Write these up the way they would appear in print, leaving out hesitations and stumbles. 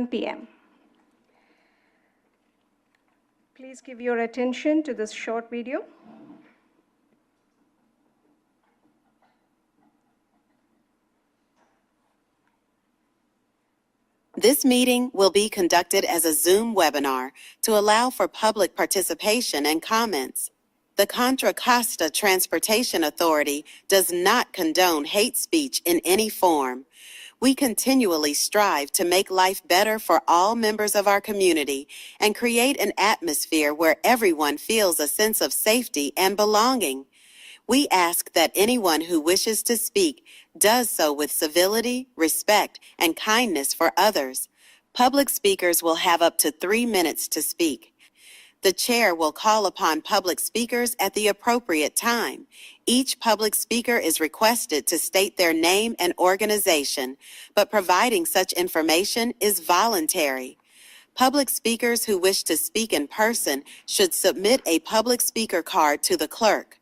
7 p.m. Please give your attention to this short video. This meeting will be conducted as a Zoom webinar to allow for public participation and comments. The Contra Costa Transportation Authority does not condone hate speech in any form. We continually strive to make life better for all members of our community and create an atmosphere where everyone feels a sense of safety and belonging. We ask that anyone who wishes to speak does so with civility, respect, and kindness for others. Public speakers will have up to 3 minutes to speak. The chair will call upon public speakers at the appropriate time. Each public speaker is requested to state their name and organization, but providing such information is voluntary. Public speakers who wish to speak in person should submit a public speaker card to the clerk.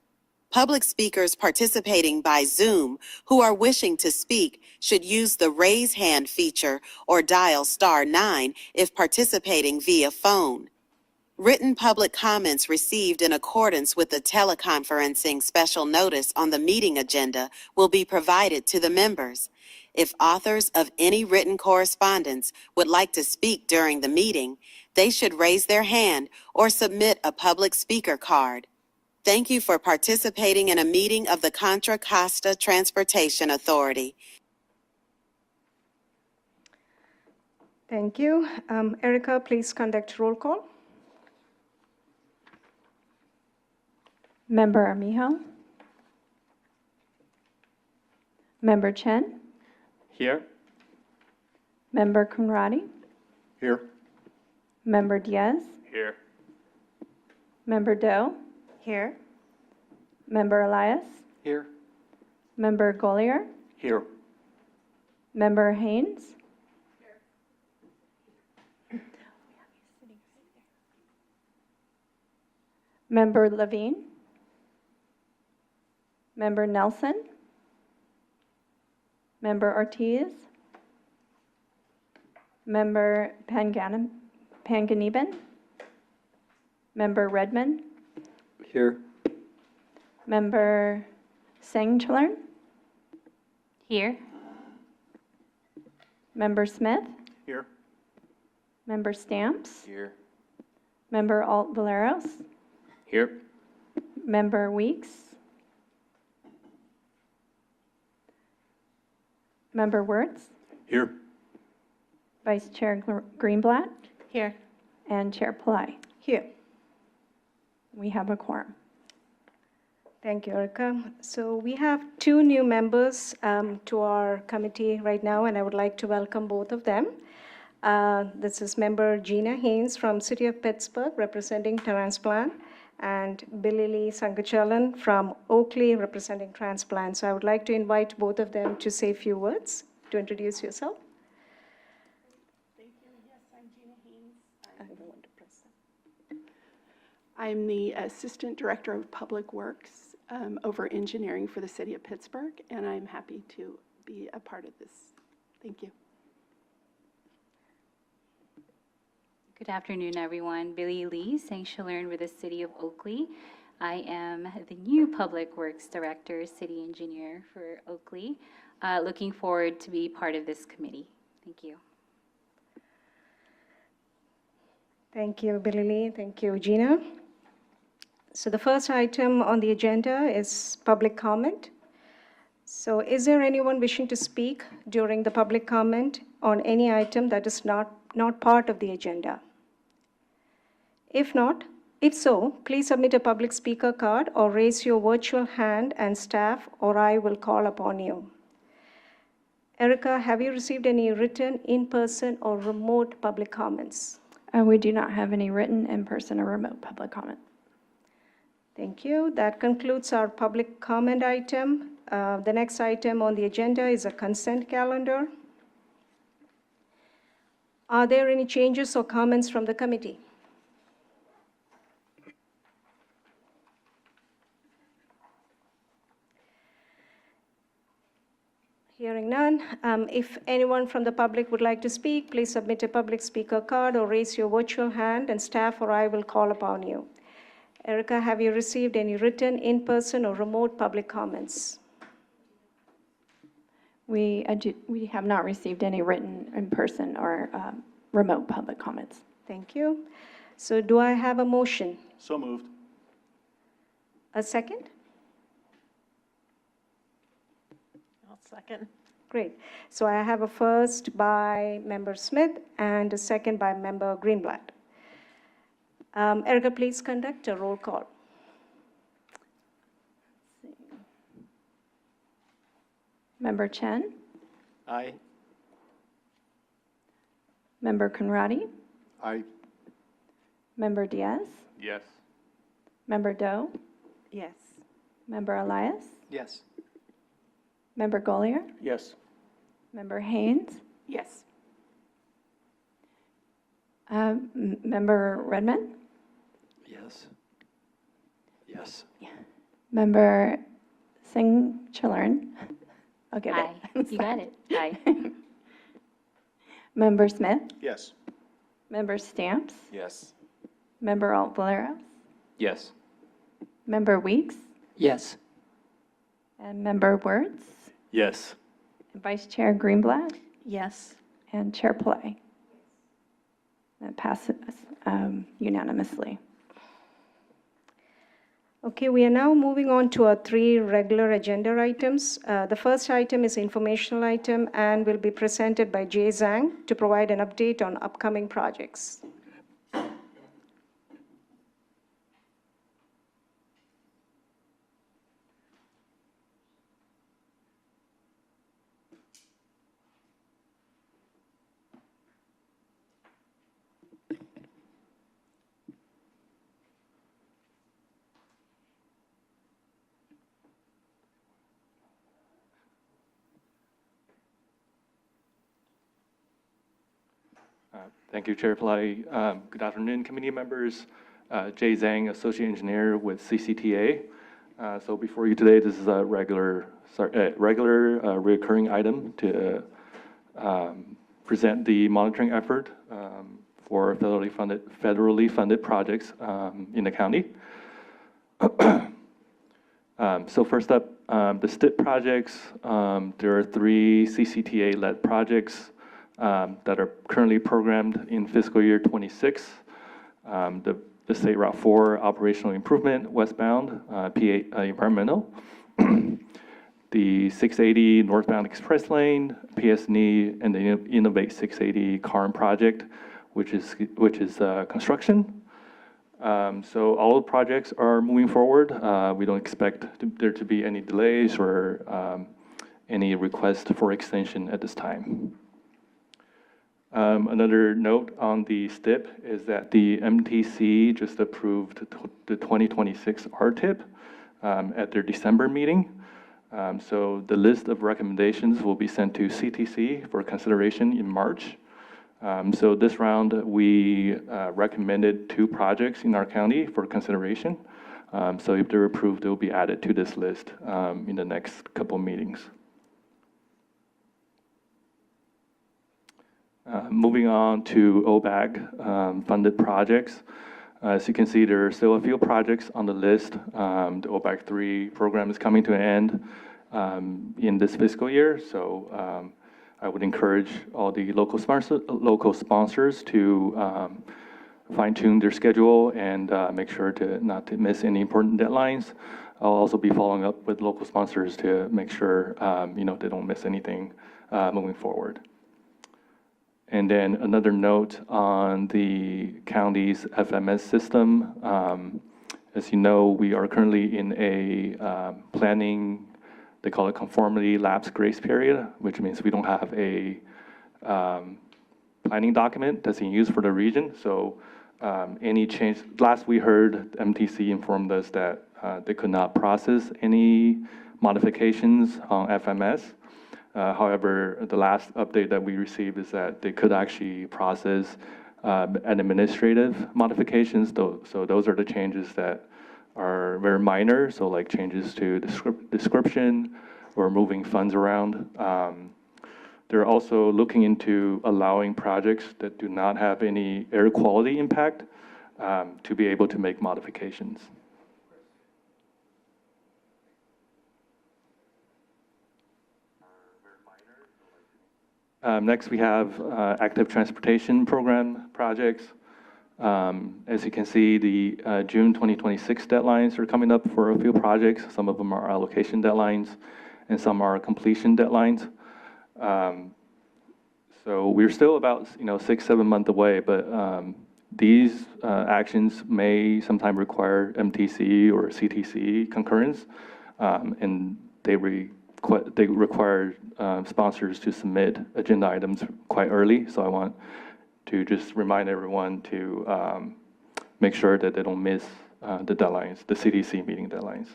Public speakers participating by Zoom who are wishing to speak should use the raise hand feature or dial *9 if participating via phone. Written public comments received in accordance with the teleconferencing special notice on the meeting agenda will be provided to the members. If authors of any written correspondence would like to speak during the meeting, they should raise their hand or submit a public speaker card. Thank you for participating in a meeting of the Contra Costa Transportation Authority. Thank you. Erica, please conduct roll call. Member Armijo. Member Chen. Here. Member Conradi. Here. Member Diaz. Here. Member Doe. Here. Member Elias. Here. Member Golier. Here. Member Haynes. Member Levine. Member Nelson. Member Ortiz. Member Panganiban. Member Redmond. Here. Member Sengchlern. Here. Member Smith. Here. Member Stamps. Here. Member Alt Valeros. Here. Member Weeks. Member Wirtz. Here. Vice Chair Greenblatt. Here. And Chair Pillai. Here. We have a quorum. Thank you, Erica. So we have 2 new members to our committee right now, and I would like to welcome both of them. This is member Gina Haynes from City of Pittsburgh, representing Transplant, and Billy Lee Sangachalan from Oakley, representing Transplant. So I would like to invite both of them to say a few words to introduce yourself. Thank you. Yes, I'm Gina Haynes. I'm the Assistant Director of Public Works over engineering for the City of Pittsburgh, and I'm happy to be a part of this. Thank you. Good afternoon, everyone. Billy Lee, Sanctuary with the City of Oakley. I am the new Public Works Director, City Engineer for Oakley. Looking forward to be part of this committee. Thank you. Thank you, Billy Lee. Thank you, Gina. So the first item on the agenda is public comment. So is there anyone wishing to speak during the public comment on any item that is not part of the agenda? If so, please submit a public speaker card or raise your virtual hand and staff or I will call upon you. Erica, have you received any written, in-person, or remote public comments? We do not have any written, in-person, or remote public comment. Thank you. That concludes our public comment item. The next item on the agenda is a consent calendar. Are there any changes or comments from the committee? Hearing none, everyone. If anyone from the public would like to speak, please submit a public speaker card or raise your virtual hand, and staff or I will call upon you. Erica, have you received any written, in-person, or remote public comments? We have not received any written, in-person, or remote public comments. Thank you. So do I have a motion? So moved. A second? I'll second. Great. So I have a first by Member Smith and a second by Member Greenblatt. Erica, please conduct a roll call. Member Chen, Aye. Member Conradi, Aye. Member Diaz, Yes. Member Doe, Yes. Member Elias, Yes. Member Golier, Yes. Member Haynes, Yes. Member Redmond, Yes. Yes. Member Singh Chalern. I'll get Aye. it. You got it. Aye. Member Smith, Yes. Member Stamps, Yes. Member Alt Valeros, Yes. Member Weeks, Yes. and Member Wertz, Yes. and Vice Chair Greenblatt, Yes. and Chair Pillay. That passes unanimously. Okay, we are now moving on to our 3 regular agenda items. The first item is informational item and will be presented by Jay Zhang to provide an update on upcoming projects. Thank you, Chair Pillay. Good afternoon, committee members. Jay Zhang, Associate Engineer with CCTA. So before you today, this is a regular recurring item to present the monitoring effort for federally funded projects in the county. So first up, the STIP projects. There are 3 CCTA-led projects that are currently programmed in fiscal year 26. The State Route 4 operational improvement westbound, PA environmental. The 680 northbound express lane, PS&E, and the Innovate 680 CARM project, which is construction. So all the projects are moving forward. We don't expect there to be any delays or any request for extension at this time. Another note on the STIP is that the MTC just approved the 2026 RTIP at their December meeting. So the list of recommendations will be sent to CTC for consideration in March. So this round, we recommended 2 projects in our county for consideration. So if they're approved, they'll be added to this list in the next couple meetings. Moving on to OBAG funded projects. As you can see, there are still a few projects on the list. The OBAG 3 program is coming to an end in this fiscal year. So I would encourage all the local sponsors to fine-tune their schedule and make sure not to miss any important deadlines. I'll also be following up with local sponsors to make sure they don't miss anything moving forward. And then another note on the county's FMS system. As you know, we are currently in a planning, they call it conformity lapse grace period, which means we don't have a planning document that's in use for the region. So any change, last we heard, MTC informed us that they could not process any modifications on FMS. However, the last update that we received is that they could actually process administrative modifications. So those are the changes that are very minor. So like changes to description or moving funds around. They're also looking into allowing projects that do not have any air quality impact to be able to make modifications. Next, we have active transportation program projects. As you can see, the June 2026 deadlines are coming up for a few projects. Some of them are allocation deadlines, and some are completion deadlines. So we're still about 6-7 months away, but these actions may sometime require MTC or CTC concurrence, and they require sponsors to submit agenda items quite early. So I want to just remind everyone to make sure that they don't miss the deadlines, the CTC meeting deadlines.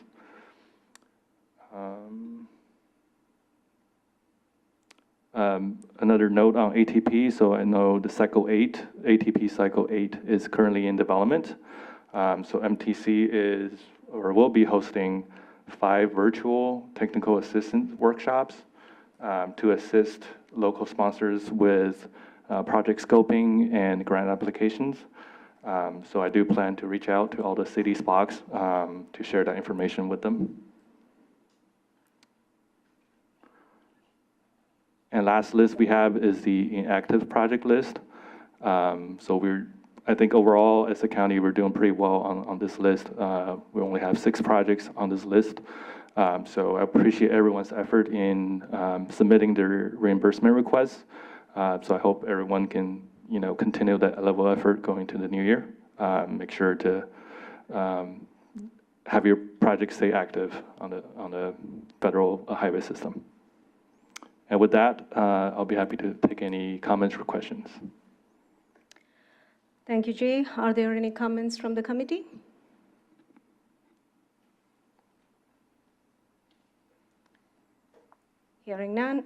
Another note on ATP. So I know the Cycle 8, ATP Cycle 8 is currently in development. So MTC is or will be hosting 5 virtual technical assistance workshops to assist local sponsors with project scoping and grant applications. So I do plan to reach out to all the city SPOCs to share that information with them. And last list we have is the inactive project list. So I think overall as a county, we're doing pretty well on this list. We only have 6 projects on this list. So I appreciate everyone's effort in submitting their reimbursement requests. So I hope everyone can, continue that level of effort going to the new year. Make sure to have your projects stay active on the federal highway system. And with that, I'll be happy to take any comments or questions. Thank you, Jay. Are there any comments from the committee? Hearing none.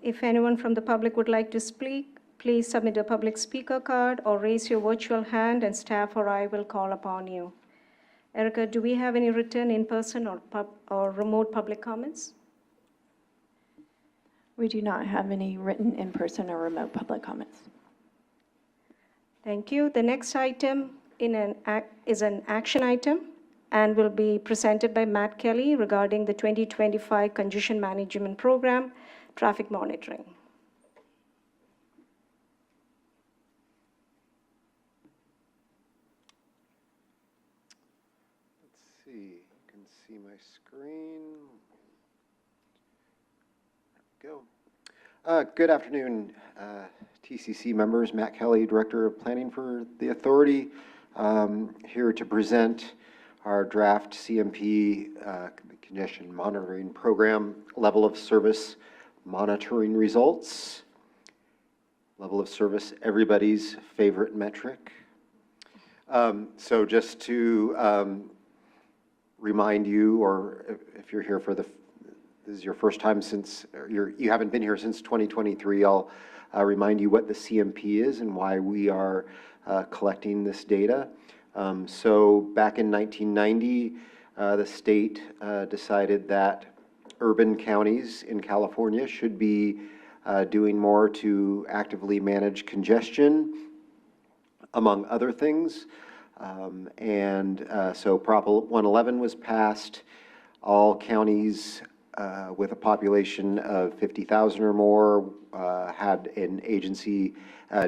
If anyone from the public would like to speak, please submit a public speaker card or raise your virtual hand and staff or I will call upon you. Erica, do we have any written in-person or remote public comments? We do not have any written in-person or remote public comments. Thank you. The next item is an action item and will be presented by Matt Kelly regarding the 2025 Congestion Management Program, traffic monitoring. Let's see, you can see my screen. There we go. Good afternoon, TCC members. Matt Kelly, Director of Planning for the Authority, here to present our draft CMP Congestion Monitoring Program level of service monitoring results. Level of service, everybody's favorite metric. So just to remind you, or if you're here for this is your first time since, you haven't been here since 2023, I'll remind you what the CMP is and why we are collecting this data. So back in 1990, the state decided that urban counties in California should be doing more to actively manage congestion, among other things. So Prop 111 was passed. All counties with a population of 50,000 or more had an agency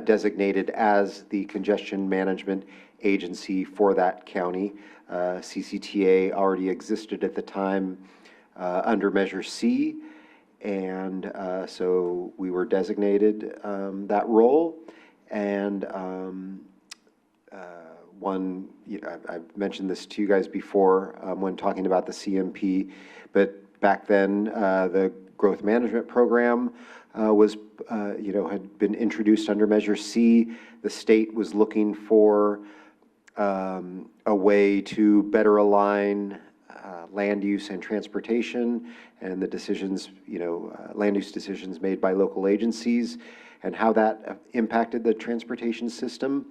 designated as the congestion management agency for that county. CCTA already existed at the time under Measure C, and so we were designated that role. And I've mentioned this to you guys before when talking about the CMP, but back then the growth management program had been introduced under Measure C. The state was looking for a way to better align land use and transportation and the decisions, land use decisions made by local agencies and how that impacted the transportation system.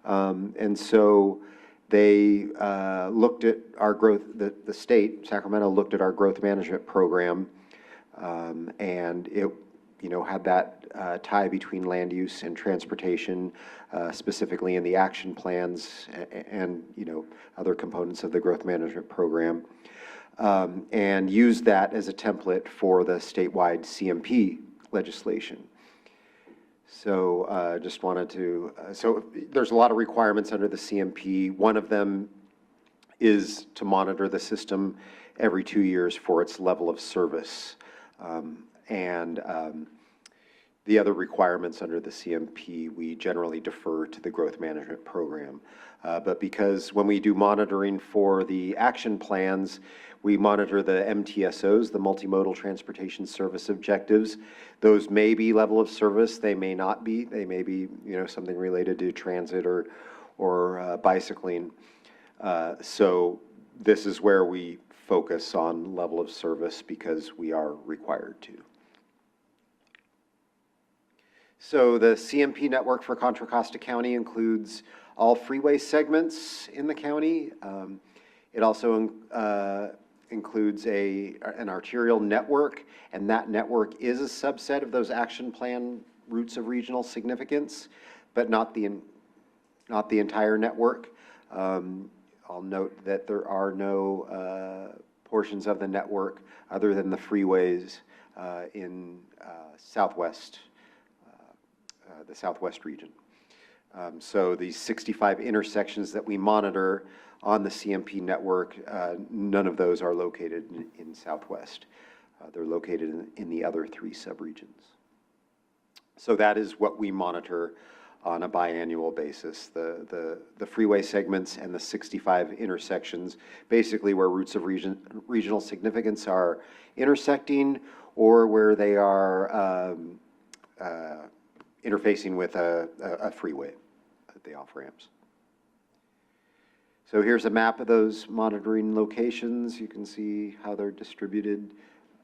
And so they looked at our growth, the state, Sacramento, looked at our growth management program, and had that tie between land use and transportation, specifically in the action plans and, other components of the growth management program, and used that as a template for the statewide CMP legislation. So just wanted to, so there's a lot of requirements under the CMP. One of them is to monitor the system every 2 years for its level of service. The other requirements under the CMP, we generally defer to the growth management program. But because when we do monitoring for the action plans, we monitor the MTSOs, the multimodal transportation service objectives. Those may be level of service, they may not be. They may be, something related to transit or bicycling. So this is where we focus on level of service because we are required to. So the CMP network for Contra Costa County includes all freeway segments in the county. It also includes an arterial network, and that network is a subset of those action plan routes of regional significance, but not the entire network. I'll note that there are no portions of the network other than the freeways in the southwest region. So these 65 intersections that we monitor on the CMP network, none of those are located in Southwest. They're located in the other 3 subregions. So that is what we monitor on a biannual basis, the freeway segments and the 65 intersections, basically where routes of regional significance are intersecting or where they are interfacing with a freeway, the off-ramps. So here's a map of those monitoring locations. You can see how they're distributed.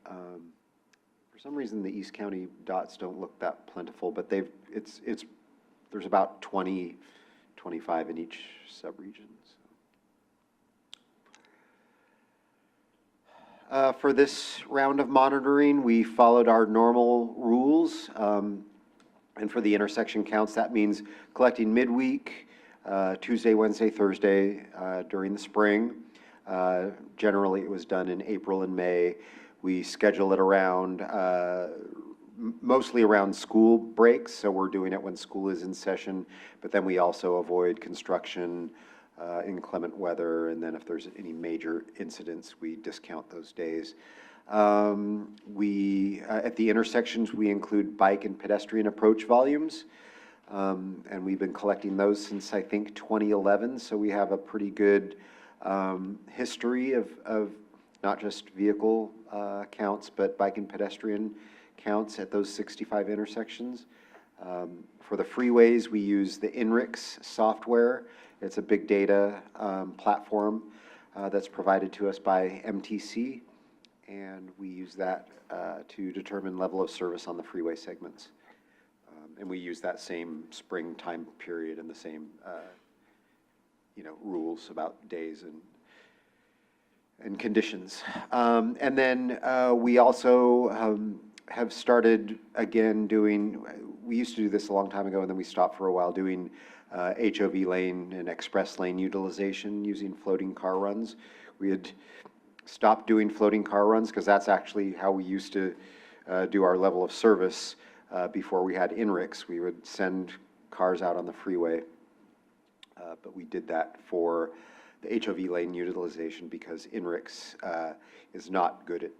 For some reason, the East County dots don't look that plentiful, but there's about 20, 25 in each subregion. For this round of monitoring, we followed our normal rules. And for the intersection counts, that means collecting midweek, Tuesday, Wednesday, Thursday during the spring. Generally, it was done in April and May. We schedule it around, mostly around school breaks, so we're doing it when school is in session, but then we also avoid construction, inclement weather, and then if there's any major incidents, we discount those days. At the intersections, we include bike and pedestrian approach volumes, and we've been collecting those since, I think, 2011, so we have a pretty good history of not just vehicle counts, but bike and pedestrian counts at those 65 intersections. For the freeways, we use the INRIX software. It's a big data platform that's provided to us by MTC, and we use that to determine level of service on the freeway segments. And we use that same spring time period and the same rules about days and conditions. And then we also have started again we used to do this a long time ago, and then we stopped for a while doing HOV lane and express lane utilization using floating car runs. We had stopped doing floating car runs because that's actually how we used to do our level of service before we had INRIX. We would send cars out on the freeway, but we did that for the HOV lane utilization because INRIX is not good at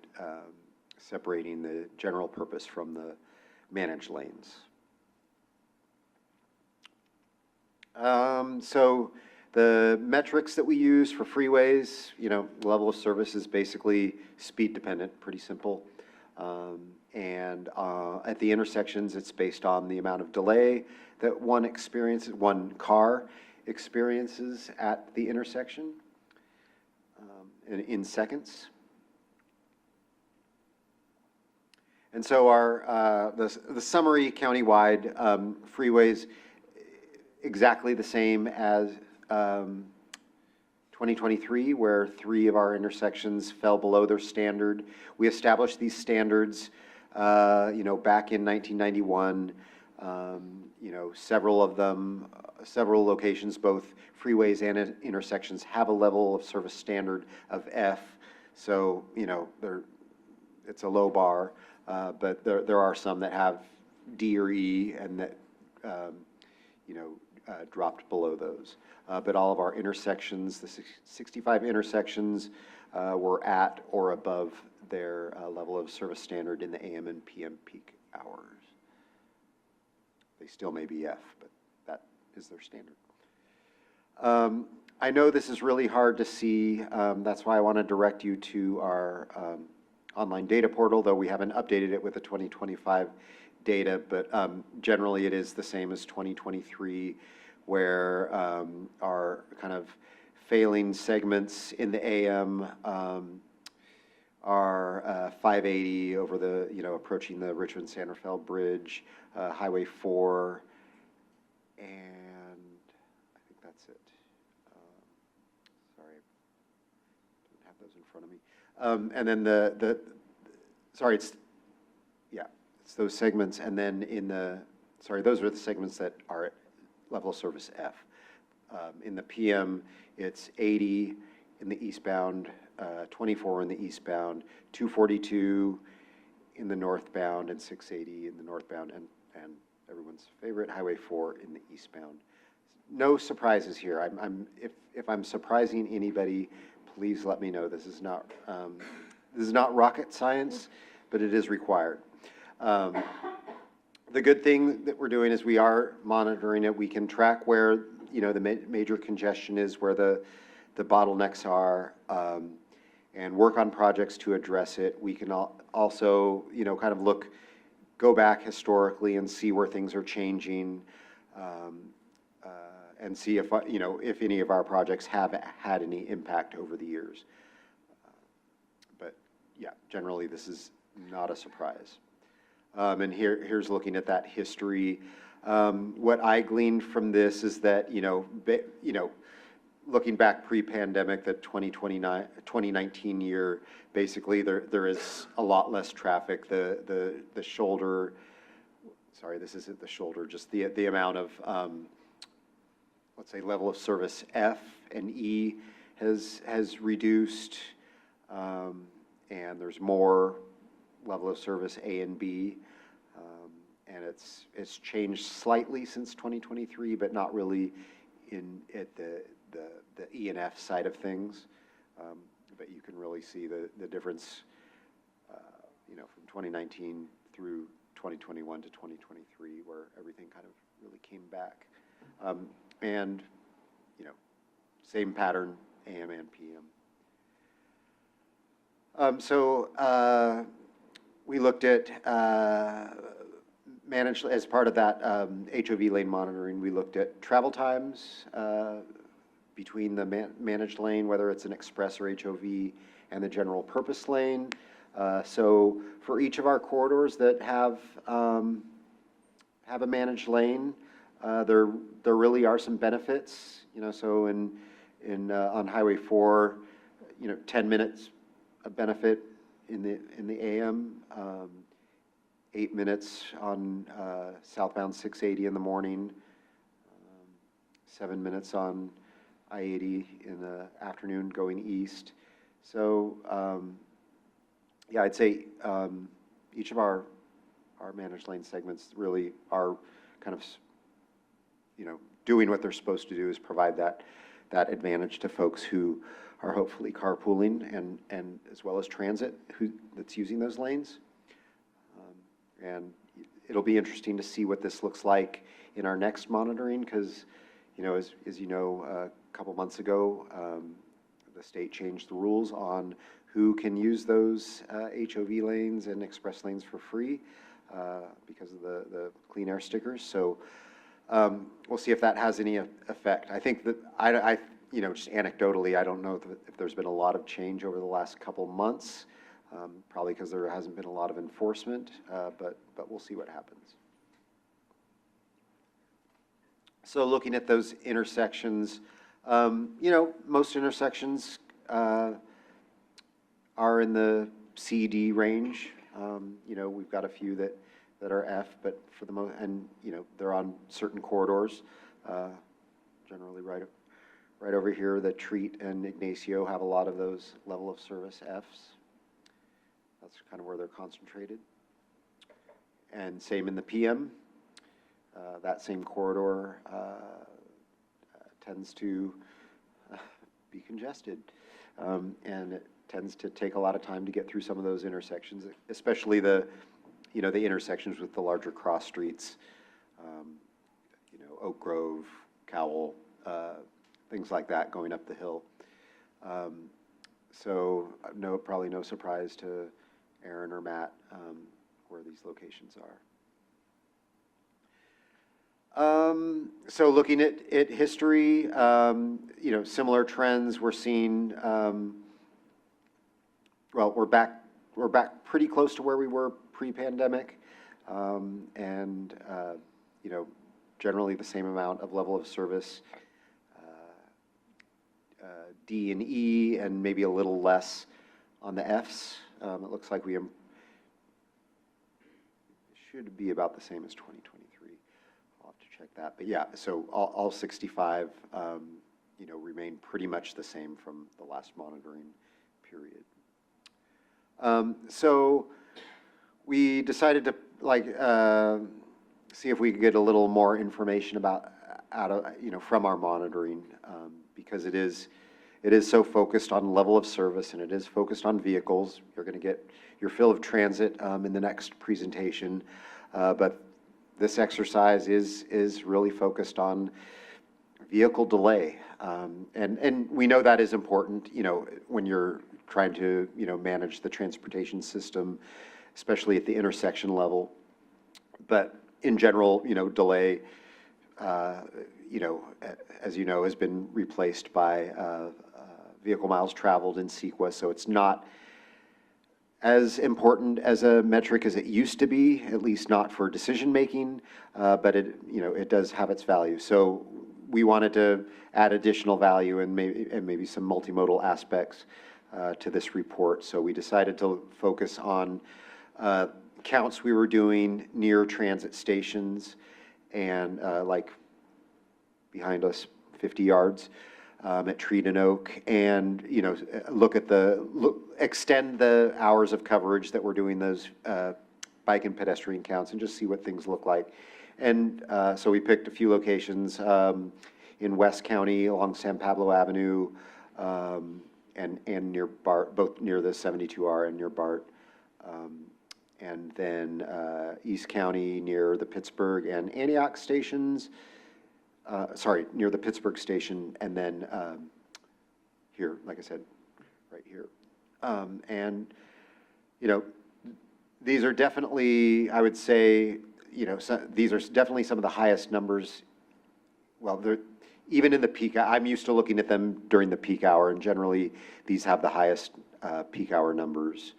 separating the general purpose from the managed lanes. So the metrics that we use for freeways, level of service is basically speed dependent, pretty simple. And at the intersections, it's based on the amount of delay that one car experiences at the intersection in seconds. And so the summary countywide freeways exactly the same as 2023, where 3 of our intersections fell below their standard. We established these standards back in 1991, several of them, several locations, both freeways and intersections, have a level of service standard of F. So, it's a low bar, but there are some that have D or E and that, dropped below those. But all of our intersections, the 65 intersections, were at or above their level of service standard in the AM and PM peak hours. They still may be F, but that is their standard. I know this is really hard to see. That's why I want to direct you to our online data portal, though we haven't updated it with the 2025 data, but generally it is the same as 2023, where our kind of failing segments in the AM are 580 over the, approaching the Richmond-San Rafael Bridge, Highway 4, and I think that's it. Sorry, I don't have those in front of me. And then sorry, it's those segments, and then those are the segments that are at level of service F. In the PM, it's 80 in the eastbound, 24 in the eastbound, 242 in the northbound, and 680 in the northbound, and everyone's favorite, Highway 4 in the eastbound. No surprises here. If I'm surprising anybody, please let me know. This is not rocket science, but it is required. The good thing that we're doing is we are monitoring it. We can track where the major congestion is, where the bottlenecks are, and work on projects to address it. We can also kind of go back historically and see where things are changing, and see if any of our projects have had any impact over the years. But yeah, generally this is not a surprise. And here's looking at that history. What I gleaned from this is that, looking back pre-pandemic, the 2019 year, basically there is a lot less traffic. The shoulder, sorry, this isn't the shoulder, just the amount of, let's say, level of service F and E has reduced, and there's more level of service A and B, and it's changed slightly since 2023, but not really at the E and F side of things. But you can really see the difference, from 2019 through 2021 to 2023, where everything kind of really came back, and same pattern, AM and PM. We looked at as part of that HOV lane monitoring, we looked at travel times between the managed lane, whether it's an express or HOV, and the general purpose lane. So for each of our corridors that have a managed lane, there really are some benefits. So on Highway 4, 10 minutes of benefit in the AM, 8 minutes on southbound 680 in the morning, 7 minutes on I-80 in the afternoon going east. So yeah, I'd say each of our managed lane segments really are kind of doing what they're supposed to do, is provide that advantage to folks who are hopefully carpooling and as well as transit that's using those lanes. And it'll be interesting to see what this looks like in our next monitoring, because as you know, a couple months ago, the state changed the rules on who can use those HOV lanes and express lanes for free because of the clean air stickers. So we'll see if that has any effect. I think that just anecdotally, I don't know if there's been a lot of change over the last couple months, probably because there hasn't been a lot of enforcement, but we'll see what happens. So looking at those intersections, most intersections are in the CD range. You know, we've got a few that are F, but for the most, and, you know, they're on certain corridors. Generally right over here, the Treat and Ignacio have a lot of those level of service Fs. That's kind of where they're concentrated. And same in the PM. That same corridor tends to be congested. And it tends to take a lot of time to get through some of those intersections, especially the intersections with the larger cross streets, you know, Oak Grove, Cowell, things like that going up the hill. So probably no surprise to Aaron or Matt where these locations are. So looking at history, you know, similar trends we're seeing. Well, we're back pretty close to where we were pre-pandemic, and you know, generally the same amount of level of service. D and E, and maybe a little less on the Fs. It looks like we should be about the same as 2023. I'll have to check that. But yeah, so all 65, you know, remain pretty much the same from the last monitoring period. So we decided to see if we could get a little more information about from our monitoring, because it is so focused on level of service, and it is focused on vehicles. You're going to get your fill of transit in the next presentation, but this exercise is really focused on vehicle delay, and we know that is important. You know, when you're trying to manage the transportation system, especially at the intersection level. But in general, delay, as you know, has been replaced by vehicle miles traveled in CEQA, so it's not as important as a metric as it used to be, at least not for decision making, but it does have its value. So we wanted to add additional value and maybe some multimodal aspects to this report. So we decided to focus on counts we were doing near transit stations and like behind us 50 yards at Treat and Oak, and extend the hours of coverage that we're doing those bike and pedestrian counts and just see what things look like. And so we picked a few locations in West County along San Pablo Avenue, and near BART, both near the 72R and near BART, and then East County near the Pittsburgh and Antioch stations, near the Pittsburgh station, and then here, like I said, right here. And, these are definitely, I would say, these are definitely some of the highest numbers. Well, they're even in the peak. I'm used to looking at them during the peak hour, and generally these have the highest peak hour numbers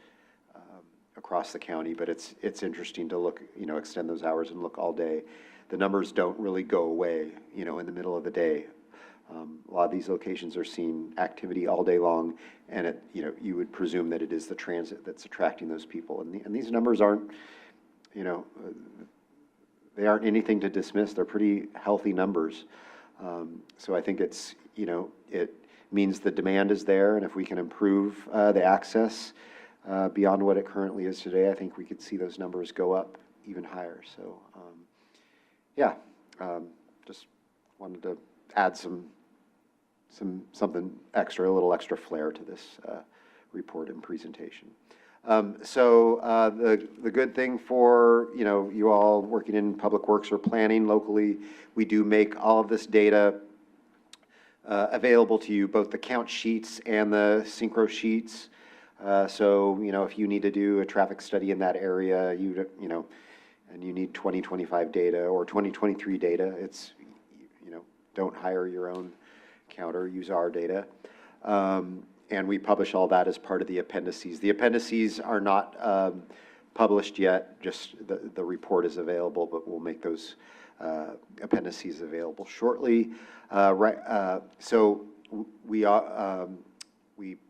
across the county, but it's interesting to look, extend those hours and look all day. The numbers don't really go away, in the middle of the day. A lot of these locations are seeing activity all day long, and you would presume that it is the transit that's attracting those people. And these numbers aren't, they aren't anything to dismiss. They're pretty healthy numbers. So I think it's, it means the demand is there, and if we can improve the access beyond what it currently is today, I think we could see those numbers go up even higher. So, yeah, just wanted to add something extra, a little extra flair to this report and presentation. So the good thing for you all working in public works or planning locally, we do make all of this data available to you, both the count sheets and the synchro sheets. So if you need to do a traffic study in that area, and you need 2025 data or 2023 data, it's don't hire your own counter, use our data. And we publish all that as part of the appendices. The appendices are not published yet, just the report is available, but we'll make those appendices available shortly. So we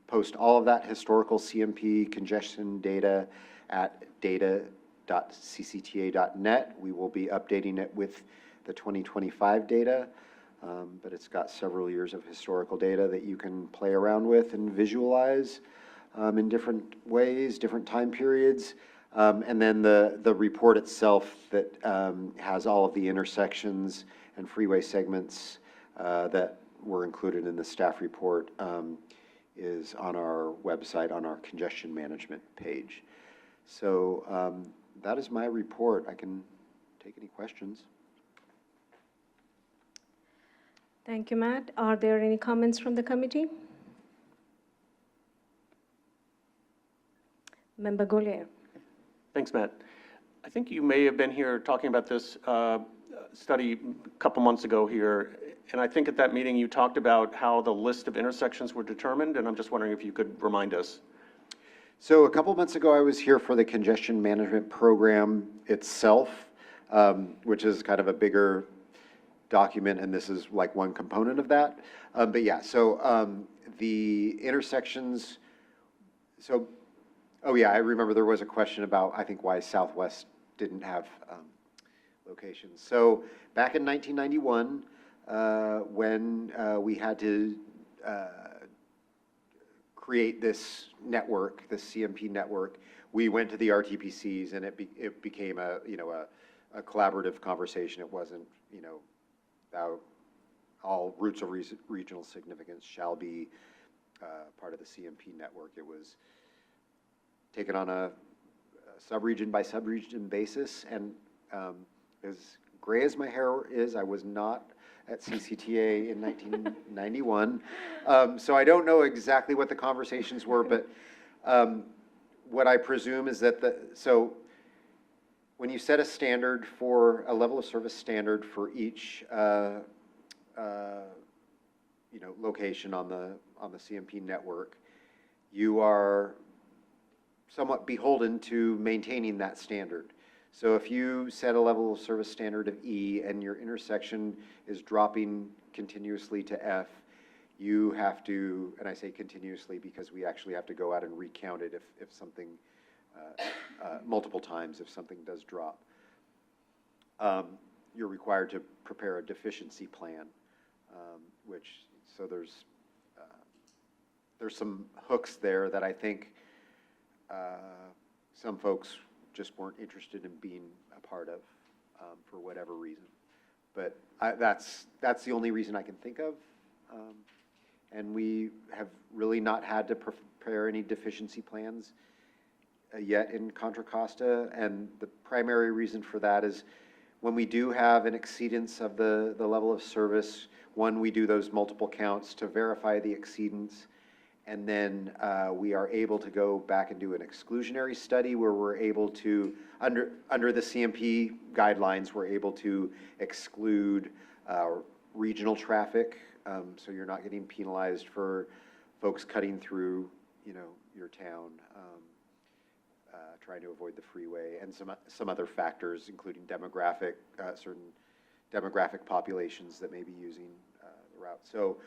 post all of that historical CMP congestion data at data.ccta.net. We will be updating it with the 2025 data, but it's got several years of historical data that you can play around with and visualize in different ways, different time periods. And then the report itself that has all of the intersections and freeway segments that were included in the staff report is on our website, on our congestion management page. So that is my report. I can take any questions. Thank you, Matt. Are there any comments from the committee? Member Golier. Thanks, Matt. I think you may have been here talking about this study a couple months ago here, and I think at that meeting you talked about how the list of intersections were determined, and I'm just wondering if you could remind us. So a couple months ago, I was here for the congestion management program itself, which is kind of a bigger document, and this is like one component of that. But yeah, so the intersections, so, oh yeah, I remember there was a question about, I think, why Southwest didn't have locations. So back in 1991, when we had to create this network, this CMP network, we went to the RTPCs, and it became a collaborative conversation. It wasn't, all routes of regional significance shall be part of the CMP network. It was taken on a sub-region by sub-region basis, and as gray as my hair is, I was not at CCTA in 1991. So I don't know exactly what the conversations were, but what I presume is that so when you set a standard for a level of service standard for each location on the CMP network, you are somewhat beholden to maintaining that standard. So if you set a level of service standard of E and your intersection is dropping continuously to F, you have to, and I say continuously because we actually have to go out and recount it if something, multiple times if something does drop. You're required to prepare a deficiency plan, so there's some hooks there that I think some folks just weren't interested in being a part of for whatever reason. But that's the only reason I can think of. And we have really not had to prepare any deficiency plans yet in Contra Costa. And the primary reason for that is when we do have an exceedance of the level of service, one, we do those multiple counts to verify the exceedance. And then we are able to go back and do an exclusionary study where we're able to, under the CMP guidelines, we're able to exclude regional traffic. So you're not getting penalized for folks cutting through, your town, trying to avoid the freeway, and some other factors, including demographic, certain demographic populations that may be using the route. So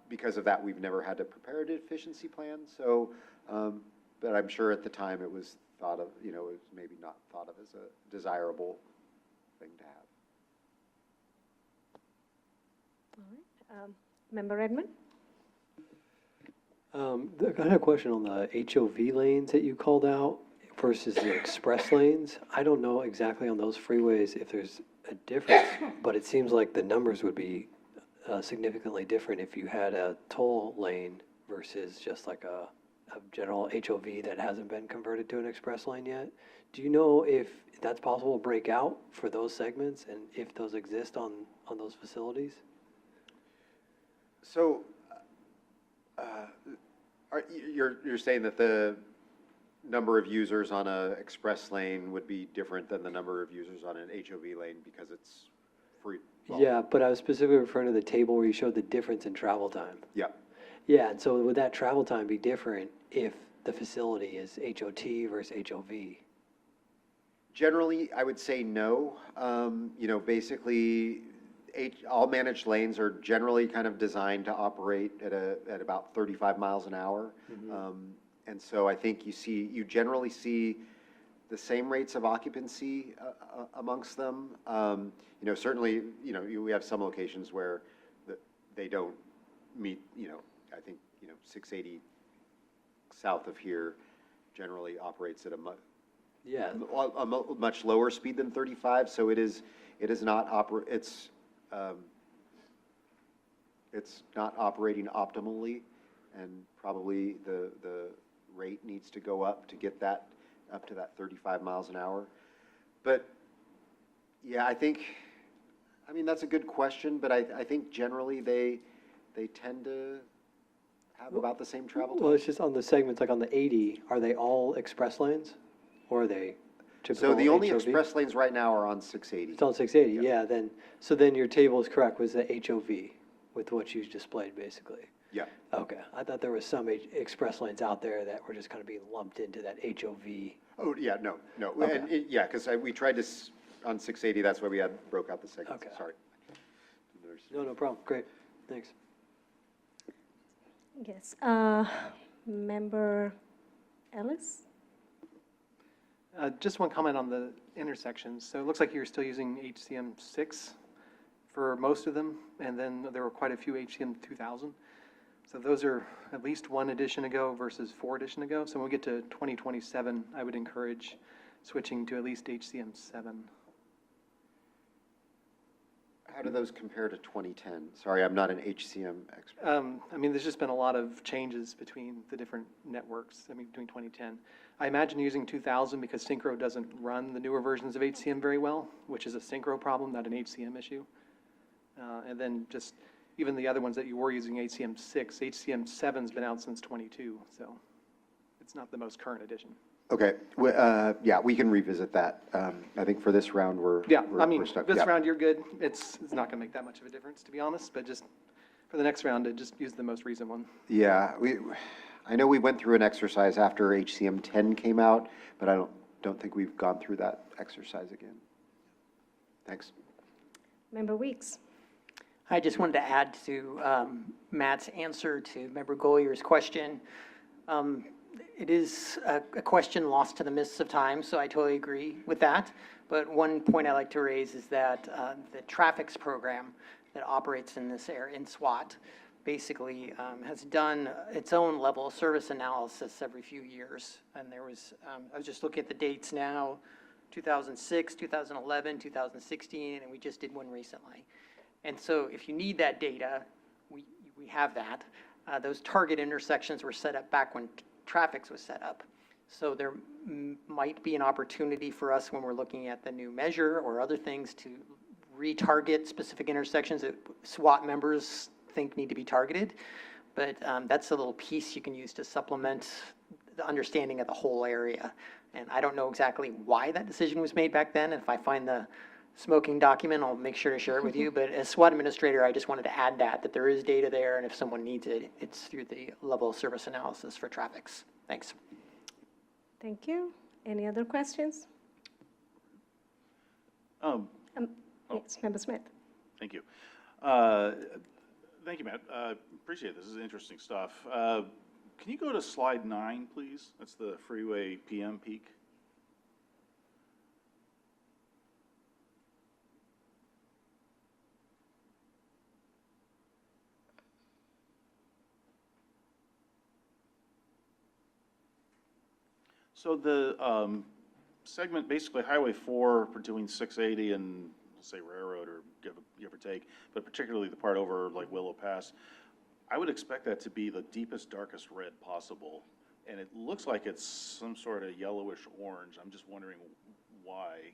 because of that, we've never had to prepare a deficiency plan. So, but I'm sure at the time it was thought of, it was maybe not thought of as a desirable thing to have. All right. Member Edmund? I had a question on the HOV lanes that you called out versus the express lanes. I don't know exactly on those freeways if there's a difference, but it seems like the numbers would be significantly different if you had a toll lane versus just like a general HOV that hasn't been converted to an express lane yet. Do you know if that's possible to break out for those segments and if those exist on those facilities? So you're saying that the number of users on an express lane would be different than the number of users on an HOV lane because it's free? Well, yeah, but I was specifically referring to the table where you showed the difference in travel time. Yeah. Yeah, and so would that travel time be different if the facility is HOT versus HOV? Generally, I would say no. Basically, all managed lanes are generally kind of designed to operate at about 35 miles an hour. Mm-hmm. And so I think you generally see the same rates of occupancy amongst them. Certainly, we have some locations where they don't meet, I think, 680 south of here generally operates at a much lower speed than 35, so it is not it's not operating optimally, and probably the rate needs to go up to get that up to that 35 miles an hour. But yeah, I mean, that's a good question, but I think generally they tend to have about the same travel time. Well, it's just on the segments, like on the 80, are they all express lanes? Or are they typical So the only HOV? express lanes right now are on 680. It's on 680, yeah, then your table is correct, was the HOV with what you displayed, basically. Yeah. Okay, I thought there was some express lanes out there that were just kind of being lumped into that HOV. Oh, yeah, no. Okay. And yeah, because we tried to, on 680, that's why we broke out the segments, Okay. sorry. No problem, great, thanks. Yes. Member Ellis? Just one comment on the intersections. So it looks like you're still using HCM 6 for most of them, and then there were quite a few HCM 2000. So those are at least one edition ago versus 4 edition ago. So when we get to 2027, I would encourage switching to at least HCM 7. How do those compare to 2010? Sorry, I'm not an HCM expert. I mean, there's just been a lot of changes between the different networks, between 2010. I imagine using 2000 because Synchro doesn't run the newer versions of HCM very well, which is a Synchro problem, not an HCM issue. And then just even the other ones that you were using HCM 6, HCM 7's been out since 22, so it's not the most current edition. Okay, yeah, we can revisit that. I think for this round, we're stuck. This Yeah. round you're good. It's not going to make that much of a difference, to be honest, but just for the next round, just use the most recent one. Yeah, I know we went through an exercise after HCM 10 came out, but I don't think we've gone through that exercise again. Thanks. Member Weeks? I just wanted to add to Matt's answer to Member Goyer's question. It is a question lost to the mists of time, so I totally agree with that. But one point I like to raise is that the traffics program that operates in this area, in SWAT, basically has done its own level of service analysis every few years. And there was, I was just looking at the dates now, 2006, 2011, 2016, and we just did one recently. And so if you need that data, we have that. Those target intersections were set up back when traffic was set up. So there might be an opportunity for us when we're looking at the new measure or other things to retarget specific intersections that SWAT members think need to be targeted. But that's a little piece you can use to supplement the understanding of the whole area. And I don't know exactly why that decision was made back then. If I find the smoking document, I'll make sure to share it with you. But as SWAT administrator, I just wanted to add that there is data there, and if someone needs it, it's through the level of service analysis for traffics. Thanks. Thank you. Any other questions? Yes, Member Smith. Thank you. Thank you, Matt. Appreciate this. This is interesting stuff. Can you go to slide 9, please? That's the freeway PM peak. So the segment, basically Highway 4 between 680 and, let's say, Railroad, or give or take, but particularly the part over like Willow Pass, I would expect that to be the deepest, darkest red possible. And it looks like it's some sort of yellowish orange. I'm just wondering why.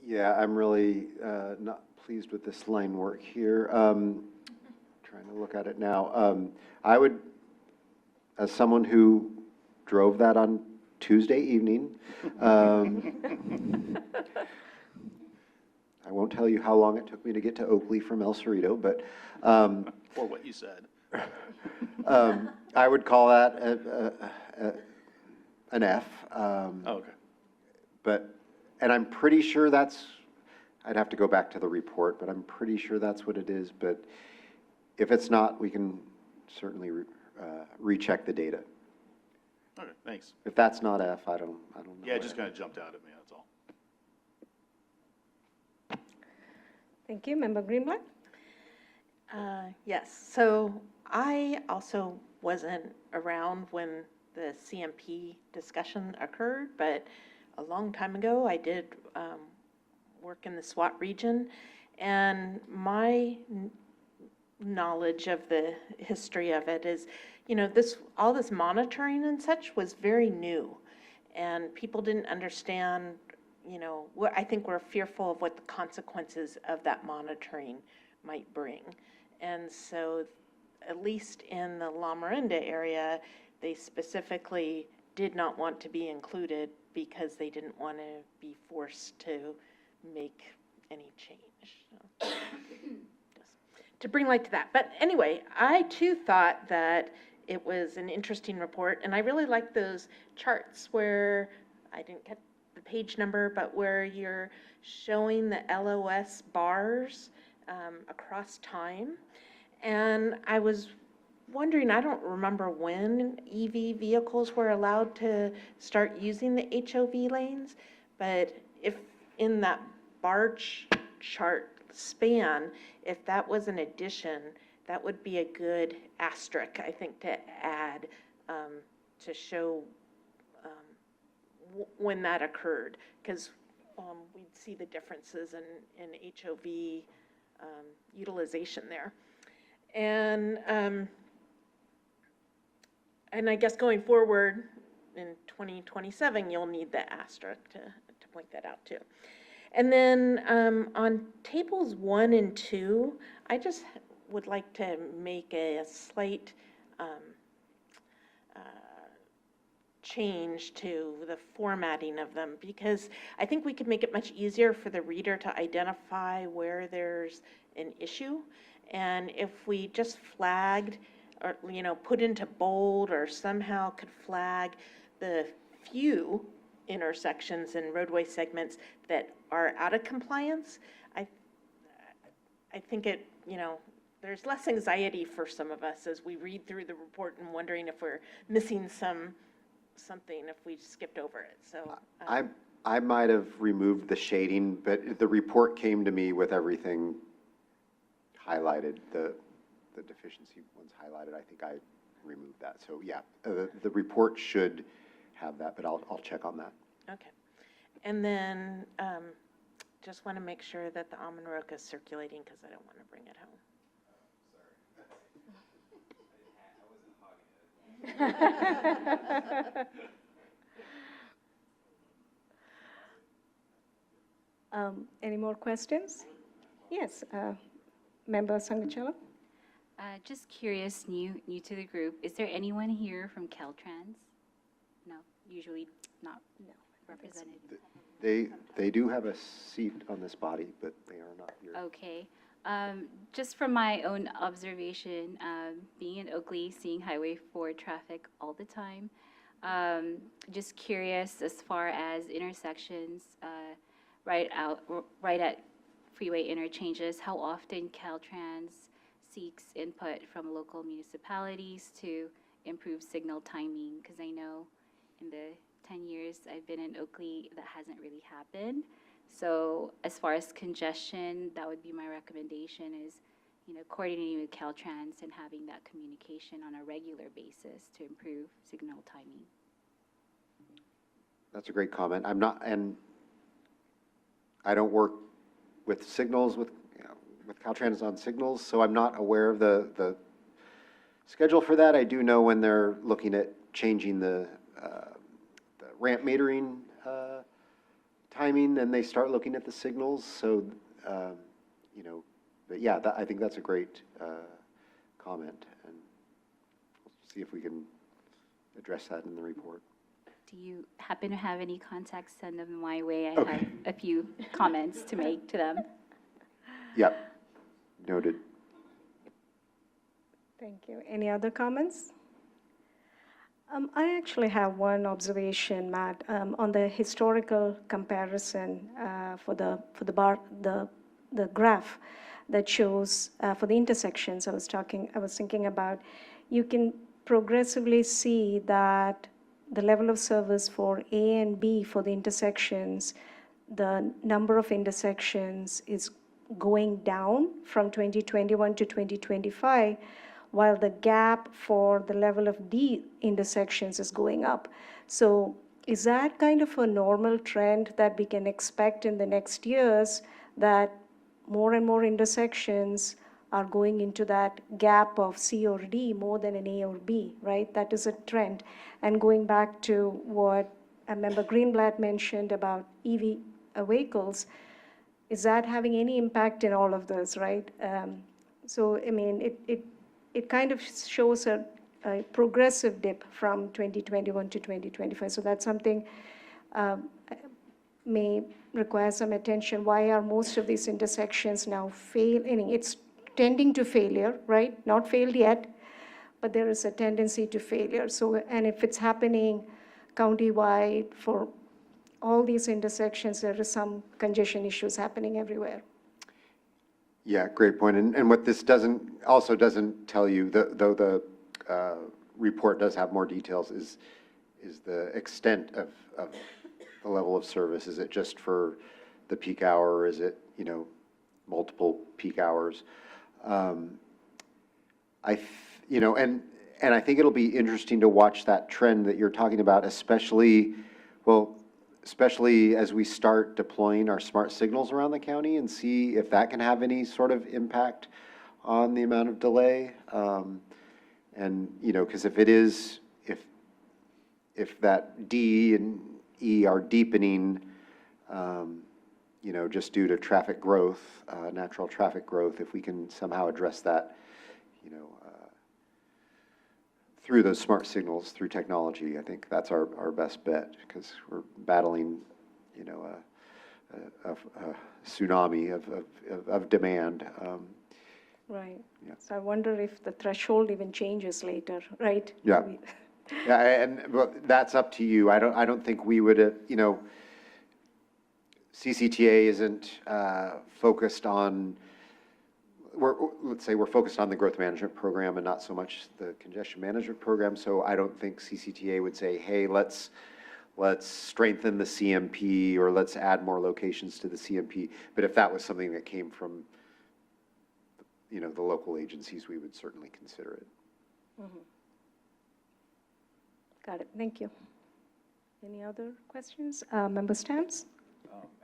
Yeah, I'm really not pleased with this line work here. Trying to look at it now. I would, as someone who drove that on Tuesday evening, I won't tell you how long it took me to get to Oakley from El Cerrito, but Or what you said. I would call that an F. Okay. And I'm pretty sure that's, I'd have to go back to the report, but I'm pretty sure that's what it is. But if it's not, we can certainly recheck the data. Okay, thanks. If that's not F, I don't know. Yeah, it what just F kind of is. jumped out at me, that's all. Thank you. Member Greenblatt? Yes, so I also wasn't around when the CMP discussion occurred, but a long time ago, I did work in the SWAT region, and my knowledge of the history of it is, you know, all this monitoring and such was very new, and people didn't understand, you know, I think we're fearful of what the consequences of that monitoring might bring. And so, at least in the La Miranda area, they specifically did not want to be included because they didn't want to be forced to make any change. So, just to bring light to that. But anyway, I too thought that it was an interesting report, and I really like those charts where, I didn't get the page number, but where you're showing the LOS bars across time. And I was wondering, I don't remember when EV vehicles were allowed to start using the HOV lanes, but if in that bar chart span, if that was an addition, that would be a good asterisk, I think, to add to show when that occurred, because we'd see the differences in HOV utilization there. And I guess going forward in 2027, you'll need the asterisk to point that out too. And then on tables 1 and 2, I just would like to make a slight change to the formatting of them, because I think we could make it much easier for the reader to identify where there's an issue. And if we just flagged, or, you know, put into bold, or somehow could flag the few intersections and roadway segments that are out of compliance, I think it, you know, there's less anxiety for some of us as we read through the report and wondering if we're missing something if we skipped over it. So I might have removed the shading, but the report came to me with everything highlighted, the deficiency ones highlighted. I think I removed that. So yeah, the report should have that, but I'll check on that. Okay. And then just want to make sure that the almond roca is circulating, because I don't want to bring it home. Any more questions? Yes, Member Sangachello? Just curious, new to the group, is there anyone here from Caltrans? No, usually not represented. They do have a seat on this body, but they are not here. Okay. Just from my own observation, being in Oakley, seeing Highway 4 traffic all the time, just curious as far as intersections right at freeway interchanges, how often Caltrans seeks input from local municipalities to improve signal timing, because I know in the 10 years I've been in Oakley, that hasn't really happened. So as far as congestion, that would be my recommendation is, you know, coordinating with Caltrans and having that communication on a regular basis to improve signal timing. That's a great comment. I'm not, and I don't work with signals, with Caltrans on signals, so I'm not aware of the schedule for that. I do know when they're looking at changing the ramp metering timing, then they start looking at the signals. So, you know, but yeah, I think that's a great comment, and we'll see if we can address that in the report. Do you happen to have any contacts? Send them my way. I Okay. have a few comments to make to them. Yep, noted. Thank you. Any other comments? I actually have one observation, Matt, on the historical comparison for the graph that shows for the intersections. I was thinking about. You can progressively see that the level of service for A and B for the intersections, the number of intersections is going down from 2021 to 2025, while the gap for the level of D intersections is going up. So is that kind of a normal trend that we can expect in the next years, that more and more intersections are going into that gap of C or D more than an A or B, right? That is a trend. And going back to what Member Greenblatt mentioned about EV vehicles, is that having any impact in all of those, right? So, I mean, it kind of shows a progressive dip from 2021 to 2025. So that's something may require some attention. Why are most of these intersections now failing? It's tending to failure, right? Not failed yet, but there is a tendency to failure. So, and if it's happening countywide for all these intersections, there is some congestion issues happening everywhere. Yeah, great point. And what this also doesn't tell you, though the report does have more details, is the extent of the level of service. Is it just for the peak hour, or is it, multiple peak hours? And I think it'll be interesting to watch that trend that you're talking about, especially as we start deploying our smart signals around the county and see if that can have any sort of impact on the amount of delay. Because if that D and E are deepening, just due to traffic growth, natural traffic growth, if we can somehow address that, through those smart signals, through technology, I think that's our best bet, because we're battling, a tsunami of demand. Right. Yeah. So I wonder if the threshold even changes later, right? Yeah. Yeah, well, that's up to you. I don't think we would, CCTA isn't focused on, let's say we're focused on the growth management program and not so much the congestion management program. So I don't think CCTA would say, hey, let's strengthen the CMP, or let's add more locations to the CMP. But if that was something that came from, the local agencies, we would certainly consider it. Mm-hmm. Got it. Thank you. Any other questions? Member Stamps?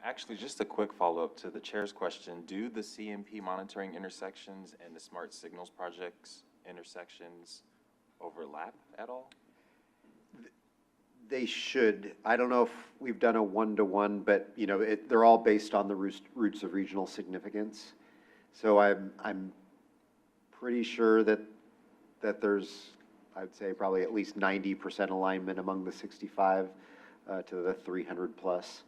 Actually, just a quick follow-up to the chair's question. Do the CMP monitoring intersections and the Smart Signals projects intersections overlap at all? They should. I don't know if we've done a one-to-one, but they're all based on the routes of regional significance. So I'm pretty sure that there's, I'd say, probably at least 90% alignment among the 65 to the 300 plus.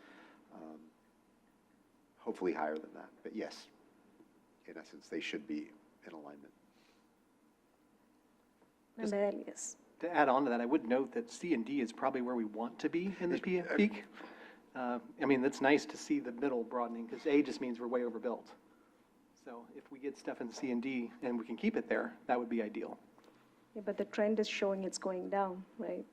Hopefully higher than that, but yes, in essence, they should be in alignment. Member Elias. To add on to that, I would note that C and D is probably where we want to be in the peak. It's nice to see the middle broadening, because A just means we're way overbuilt. So if we get stuff in C and D and we can keep it there, that would be ideal. Yeah, but the trend is showing it's going down, right?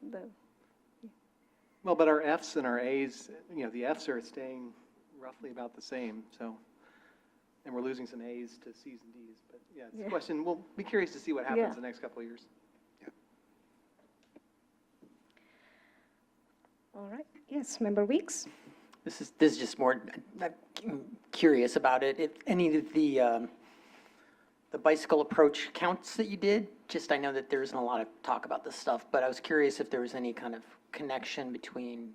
Well, but our Fs and our As, the Fs are staying roughly about the same, and we're losing some A's to C's and D's. But yeah, it's a question. We'll be curious to see what happens the next couple of years. Yeah. All right. Yes, Member Weeks? This is just more, I'm curious about it. If any of the bicycle approach counts that you did, I know that there isn't a lot of talk about this stuff, but I was curious if there was any kind of connection between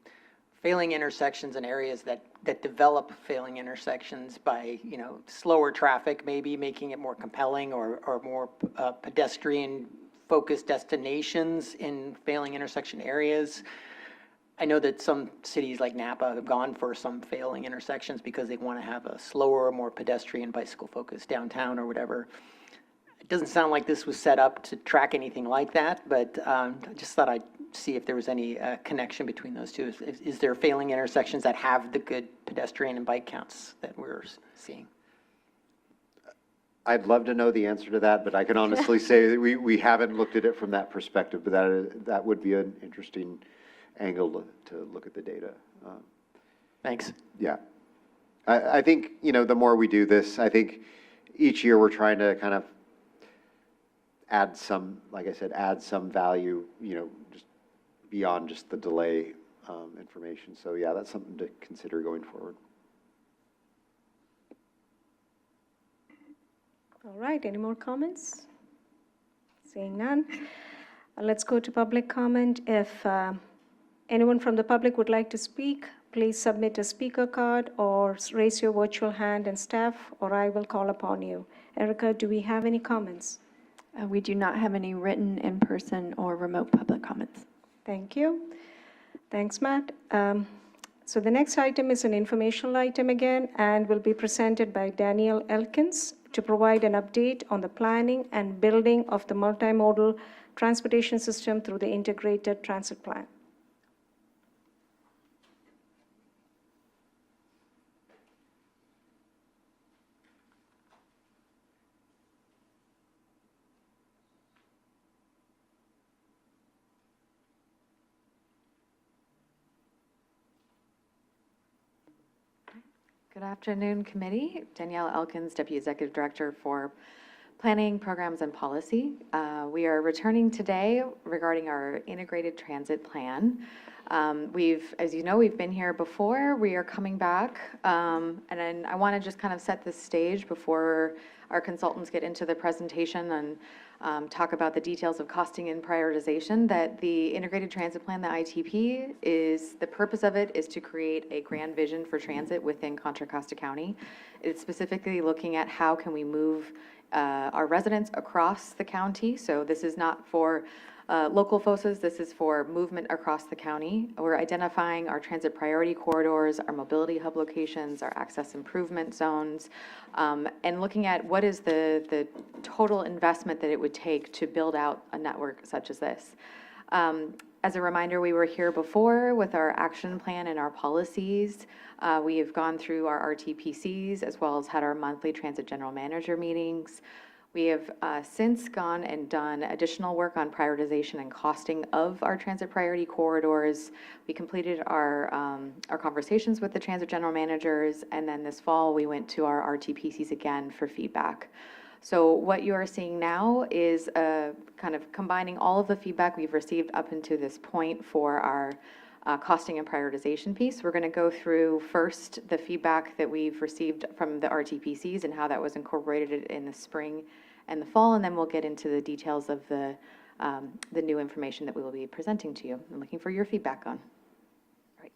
failing intersections and areas that develop failing intersections by, slower traffic, maybe making it more compelling, or more pedestrian-focused destinations in failing intersection areas. I know that some cities like Napa have gone for some failing intersections because they want to have a slower, more pedestrian, bicycle-focused downtown or whatever. It doesn't sound like this was set up to track anything like that, but I just thought I'd see if there was any connection between those two. Is there failing intersections that have the good pedestrian and bike counts that we're seeing? I'd love to know the answer to that, but I can honestly say that we haven't looked at it from that perspective, but that would be an interesting angle to look at the data. Thanks. Yeah. I think, the more we do this, I think each year we're trying to kind of add some, like I said, add some value, just beyond just the delay information. So yeah, that's something to consider going forward. All right, any more comments? Seeing none. Let's go to public comment. If anyone from the public would like to speak, please submit a speaker card or raise your virtual hand, and staff or I will call upon you. Erica, do we have any comments? We do not have any written, in-person, or remote public comments. Thank you. Thanks, Matt. So the next item is an informational item again, and will be presented by Danielle Elkins to provide an update on the planning and building of the multimodal transportation system through the integrated transit plan. Good afternoon, committee. Danielle Elkins, Deputy Executive Director for Planning, Programs, and Policy. We are returning today regarding our integrated transit plan. As you know, we've been here before. We are coming back, and then I want to just kind of set the stage before our consultants get into the presentation and talk about the details of costing and prioritization. That the integrated transit plan, the ITP, the purpose of it is to create a grand vision for transit within Contra Costa County. It's specifically looking at how can we move our residents across the county. So this is not for local folks, this is for movement across the county. We're identifying our transit priority corridors, our mobility hub locations, our access improvement zones, and looking at what is the total investment that it would take to build out a network such as this. As a reminder, we were here before with our action plan and our policies. We have gone through our RTPCs as well as had our monthly transit general manager meetings. We have since gone and done additional work on prioritization and costing of our transit priority corridors. We completed our conversations with the transit general managers, and then this fall we went to our RTPCs again for feedback. So what you are seeing now is kind of combining all of the feedback we've received up until this point for our costing and prioritization piece. We're going to go through first the feedback that we've received from the RTPCs and how that was incorporated in the spring and the fall, and then we'll get into the details of the new information that we will be presenting to you. I'm looking for your feedback on. All right.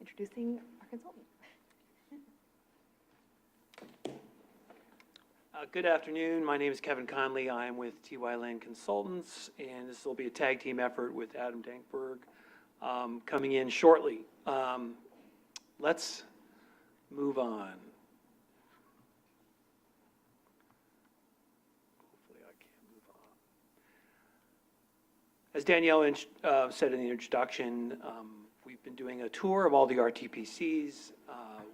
Introducing our consultant. Good afternoon. My name is Kevin Conley. I am with TY Land Consultants, and this will be a tag team effort with Adam Dankberg coming in shortly. Let's move on. Hopefully I can move on. As Danielle said in the introduction, we've been doing a tour of all the RTPCs.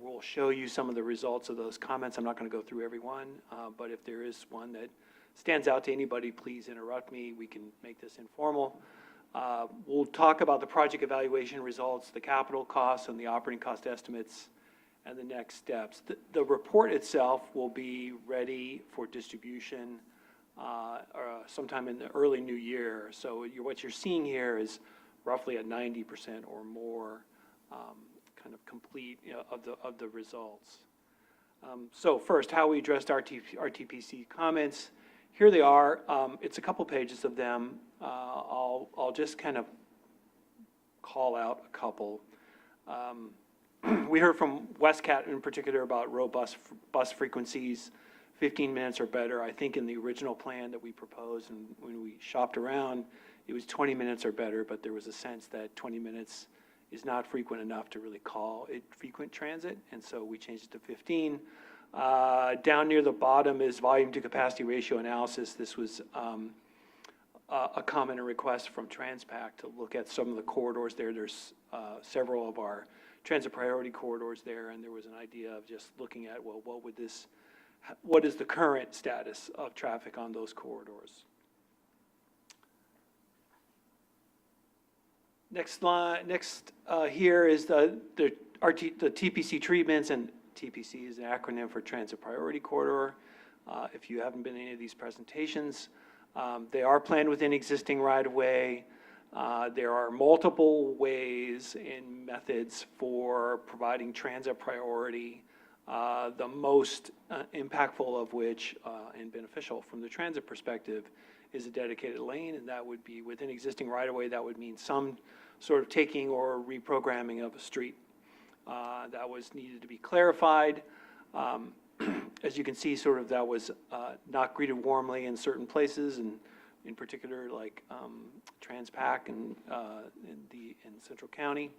We'll show you some of the results of those comments. I'm not going to go through every one, but if there is one that stands out to anybody, please interrupt me. We can make this informal. We'll talk about the project evaluation results, the capital costs, and the operating cost estimates, and the next steps. The report itself will be ready for distribution sometime in the early new year. So what you're seeing here is roughly a 90% or more kind of complete of the results. So first, how we addressed RTPC comments. Here they are. It's a couple pages of them. I'll just kind of call out a couple. We heard from Westcat in particular about robust bus frequencies, 15 minutes or better. I think in the original plan that we proposed and when we shopped around, it was 20 minutes or better, but there was a sense that 20 minutes is not frequent enough to really call it frequent transit, and so we changed it to 15. Down near the bottom is volume to capacity ratio analysis. This was a comment and request from Transpac to look at some of the corridors there. There's several of our transit priority corridors there, and there was an idea of just looking at, well, what is the current status of traffic on those corridors? Next line, here is the TPC treatments, and TPC is an acronym for Transit Priority Corridor. If you haven't been in any of these presentations, they are planned within existing right-of-way. There are multiple ways and methods for providing transit priority, the most impactful of which and beneficial from the transit perspective is a dedicated lane, and that would be within existing right-of-way. That would mean some sort of taking or reprogramming of a street. That was needed to be clarified. As you can see, sort of that was not greeted warmly in certain places, and in particular like Transpac and in Central County.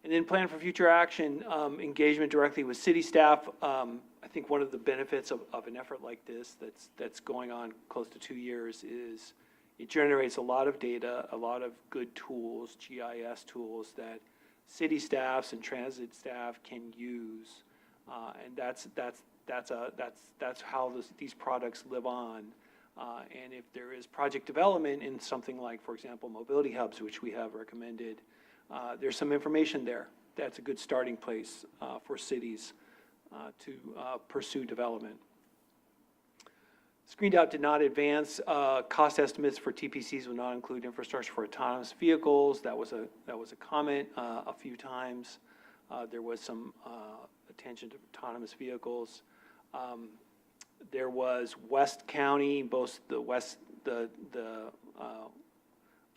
And then plan for future action, engagement directly with city staff. I think one of the benefits of an effort like this that's going on close to 2 years is it generates a lot of data, a lot of good tools, GIS tools that city staffs and transit staff can use, and that's how these products live on. And if there is project development in something like, for example, mobility hubs, which we have recommended, there's some information there. That's a good starting place for cities to pursue development. Screened out did not advance. Cost estimates for TPCs will not include infrastructure for autonomous vehicles. That was a comment a few times. There was some attention to autonomous vehicles. There was West County, both the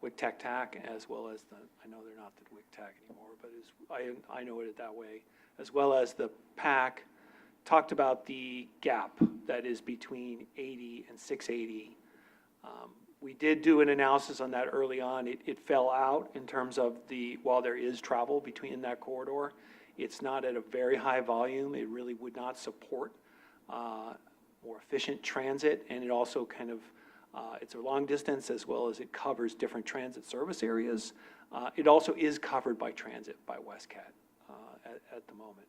WIC-TAC as well as I know they're not the WIC-TAC anymore, but I know it that way, as well as the PAC, talked about the gap that is between 80 and 680. We did do an analysis on that early on. It fell out in terms of while there is travel between that corridor, it's not at a very high volume. It really would not support more efficient transit, and it also kind of, it's a long distance as well as it covers different transit service areas. It also is covered by transit by WestCat at the moment.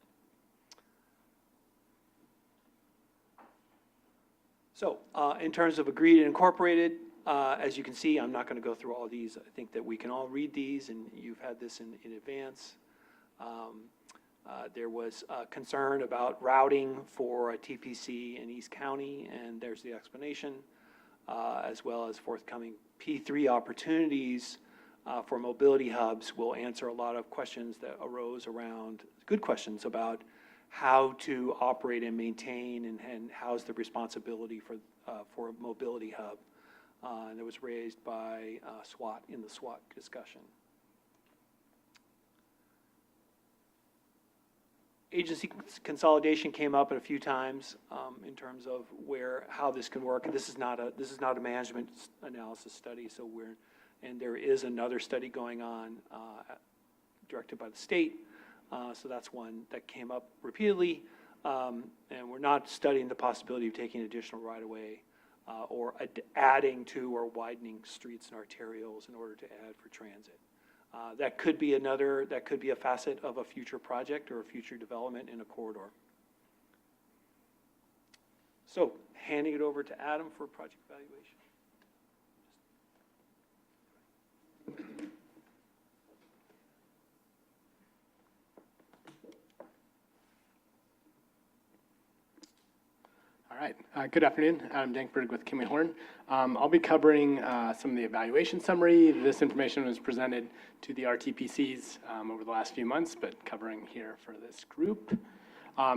So in terms of agreed and incorporated, as you can see, I'm not going to go through all these. I think that we can all read these, and you've had this in advance. There was concern about routing for a TPC in East County, and there's the explanation, as well as forthcoming P3 opportunities for mobility hubs will answer a lot of questions that arose around, good questions about how to operate and maintain, and how's the responsibility for a mobility hub. And it was raised by SWAT in the SWAT discussion. Agency consolidation came up a few times in terms of how this can work. This is not a management analysis study, so and there is another study going on directed by the state. So that's one that came up repeatedly, and we're not studying the possibility of taking additional right-of-way or adding to or widening streets and arterials in order to add for transit. That could be a facet of a future project or a future development in a corridor. So, handing it over to Adam for project evaluation. All right. Good afternoon. Adam Dankberg with Kimley Horn. I'll be covering some of the evaluation summary. This information was presented to the RTPCs over the last few months, but covering here for this group.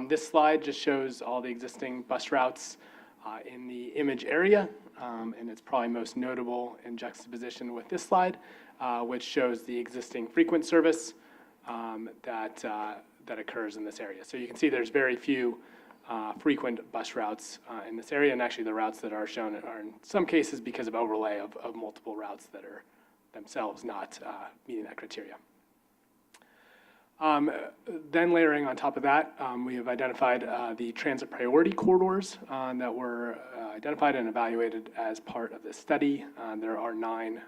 This slide just shows all the existing bus routes in the image area, and it's probably most notable in juxtaposition with this slide, which shows the existing frequent service that occurs in this area. So you can see there's very few frequent bus routes in this area, and actually the routes that are shown are in some cases because of overlay of multiple routes that are themselves not meeting that criteria. Then layering on top of that, we have identified the transit priority corridors that were identified and evaluated as part of this study. There are 9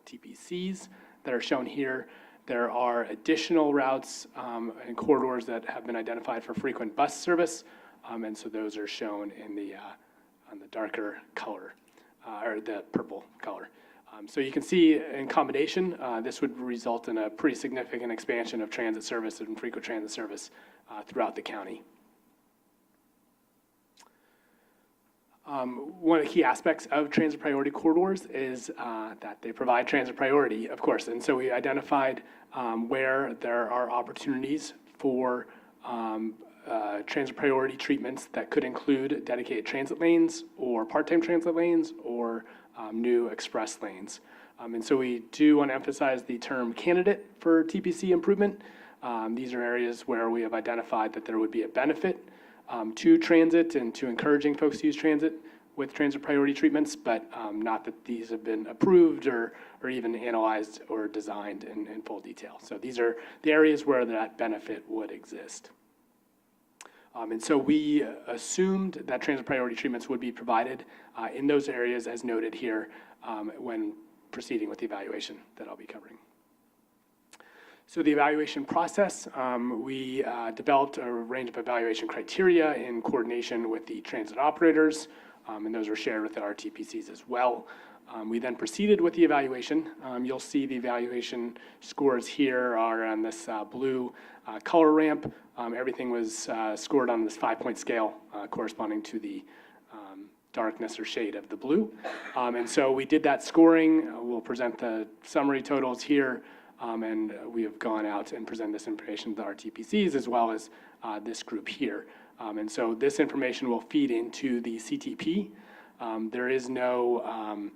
TPCs that are shown here. There are additional routes and corridors that have been identified for frequent bus service. And so those are shown in on the darker color, or the purple color. So you can see in combination, this would result in a pretty significant expansion of transit service and frequent transit service throughout the county. One of the key aspects of transit priority corridors is that they provide transit priority, of course. And so we identified where there are opportunities for transit priority treatments that could include dedicated transit lanes or part-time transit lanes or new express lanes. And so we do want to emphasize the term candidate for TPC improvement. These are areas where we have identified that there would be a benefit to transit and to encouraging folks to use transit with transit priority treatments, but not that these have been approved or even analyzed or designed in full detail. So these are the areas where that benefit would exist. And so we assumed that transit priority treatments would be provided in those areas as noted here when proceeding with the evaluation that I'll be covering. So the evaluation process, we developed a range of evaluation criteria in coordination with the transit operators, and those were shared with the RTPCs as well. We then proceeded with the evaluation. You'll see the evaluation scores here are on this blue color ramp. Everything was scored on this 5-point scale corresponding to the darkness or shade of the blue. And so we did that scoring. We'll present the summary totals here. And we have gone out and presented this information to the RTPCs as well as this group here. And so this information will feed into the CTP. There is no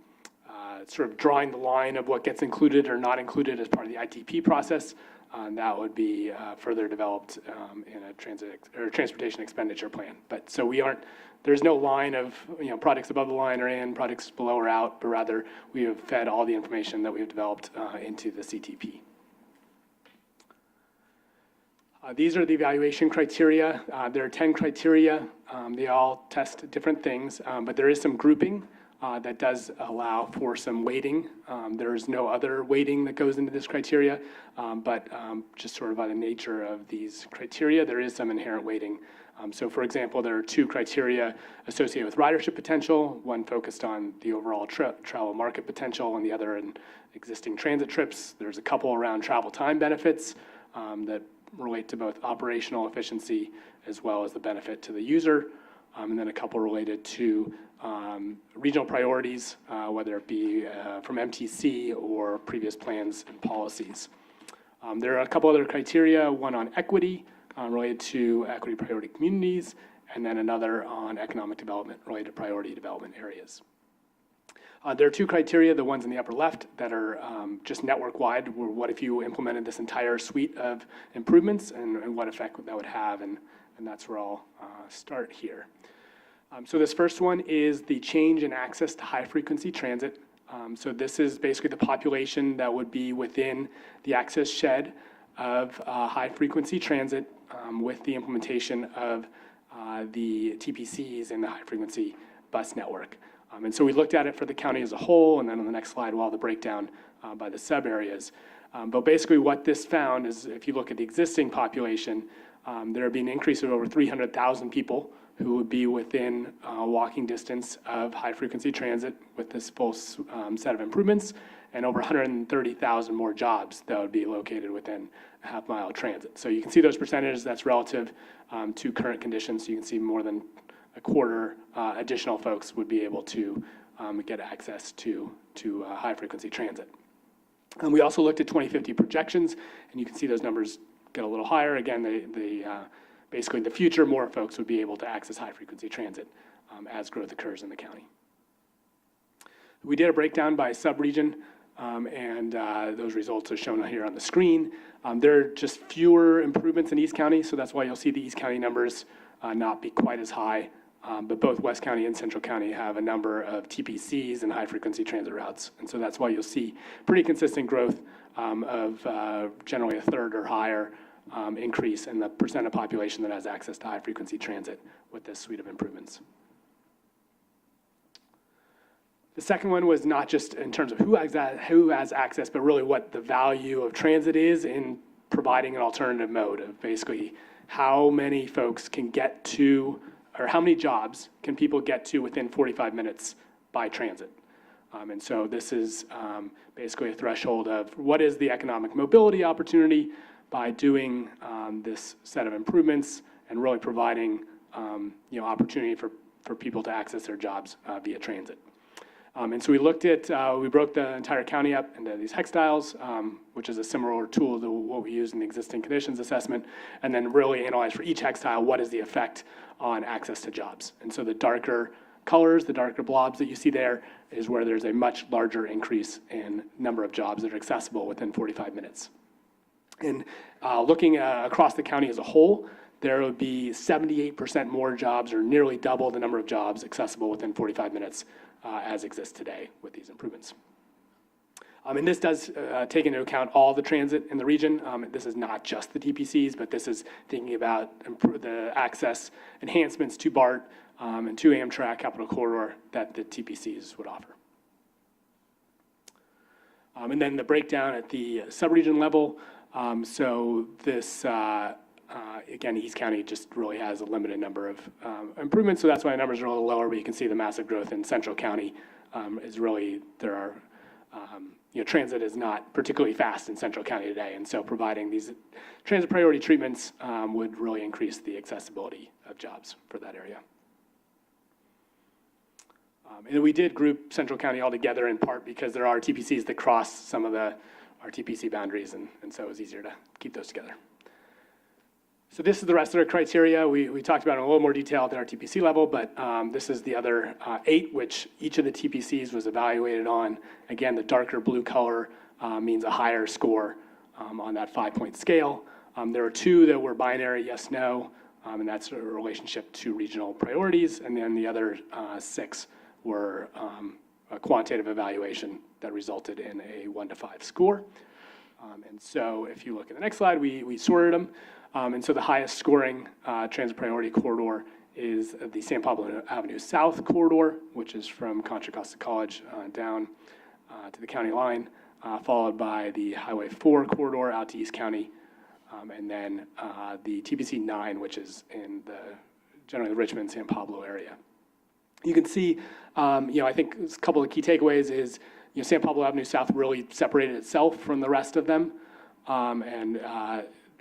sort of drawing the line of what gets included or not included as part of the ITP process. That would be further developed in a transportation expenditure plan. But so there's no line of products above the line or in, products below or out, but rather we have fed all the information that we have developed into the CTP. These are the evaluation criteria. There are 10 criteria. They all test different things, but there is some grouping that does allow for some weighting. There is no other weighting that goes into this criteria, but just sort of by the nature of these criteria, there is some inherent weighting. So for example, there are 2 criteria associated with ridership potential, one focused on the overall travel market potential and the other in existing transit trips. There's a couple around travel time benefits that relate to both operational efficiency as well as the benefit to the user, and then a couple related to regional priorities, whether it be from MTC or previous plans and policies. There are a couple other criteria, one on equity related to equity priority communities, and then another on economic development related to priority development areas. There are 2 criteria, the ones in the upper left that are just network-wide, where what if you implemented this entire suite of improvements and what effect that would have, and that's where I'll start here. So this first one is the change in access to high-frequency transit. So this is basically the population that would be within the access shed of high-frequency transit with the implementation of the TPCs in the high-frequency bus network. And so we looked at it for the county as a whole, and then on the next slide, we'll have the breakdown by the sub-areas. But basically what this found is if you look at the existing population, there would be an increase of over 300,000 people who would be within walking distance of high-frequency transit with this full set of improvements, and over 130,000 more jobs that would be located within a half-mile transit. So you can see those percentages, that's relative to current conditions. So you can see more than a quarter additional folks would be able to get access to high-frequency transit. And we also looked at 2050 projections, and you can see those numbers get a little higher. Again, basically in the future, more folks would be able to access high-frequency transit as growth occurs in the county. We did a breakdown by sub-region, and those results are shown here on the screen. There are just fewer improvements in East County, so that's why you'll see the East County numbers not be quite as high. But both West County and Central County have a number of TPCs and high-frequency transit routes. And so that's why you'll see pretty consistent growth of generally a third or higher increase in the percent of population that has access to high-frequency transit with this suite of improvements. The second one was not just in terms of who has access, but really what the value of transit is in providing an alternative mode of basically how many folks can get to, or how many jobs can people get to within 45 minutes by transit. And so this is basically a threshold of what is the economic mobility opportunity by doing this set of improvements and really providing opportunity for people to access their jobs via transit. And so we looked at, we broke the entire county up into these hextiles, which is a similar tool to what we use in the existing conditions assessment, and then really analyze for each hextile what is the effect on access to jobs. And so the darker colors, the darker blobs that you see there is where there's a much larger increase in number of jobs that are accessible within 45 minutes. And looking across the county as a whole, there would be 78% more jobs, or nearly double the number of jobs accessible within 45 minutes as exists today with these improvements. And this does take into account all the transit in the region. This is not just the TPCs, but this is thinking about the access enhancements to BART and to Amtrak Capital Corridor that the TPCs would offer. And then the breakdown at the subregion level. So this, again, East County just really has a limited number of improvements, so that's why the numbers are a little lower, but you can see the massive growth in Central County is really, there are, transit is not particularly fast in Central County today, and so providing these transit priority treatments would really increase the accessibility of jobs for that area. And we did group Central County all together in part because there are TPCs that cross some of the RTPC boundaries, and so it was easier to keep those together. So this is the rest of our criteria. We talked about it in a little more detail at the RTPC level, but this is the other 8, which each of the TPCs was evaluated on. Again, the darker blue color means a higher score on that 5-point scale. There are 2 that were binary, yes, no, and that's a relationship to regional priorities, and then the other 6 were a quantitative evaluation that resulted in a 1 to 5 score. And so if you look at the next slide, we sorted them. And so the highest scoring transit priority corridor is the San Pablo Avenue South corridor, which is from Contra Costa College down to the county line, followed by the Highway 4 corridor out to East County, and then the TPC 9, which is in generally the Richmond, San Pablo area. You can see, I think a couple of key takeaways is, San Pablo Avenue South really separated itself from the rest of them, and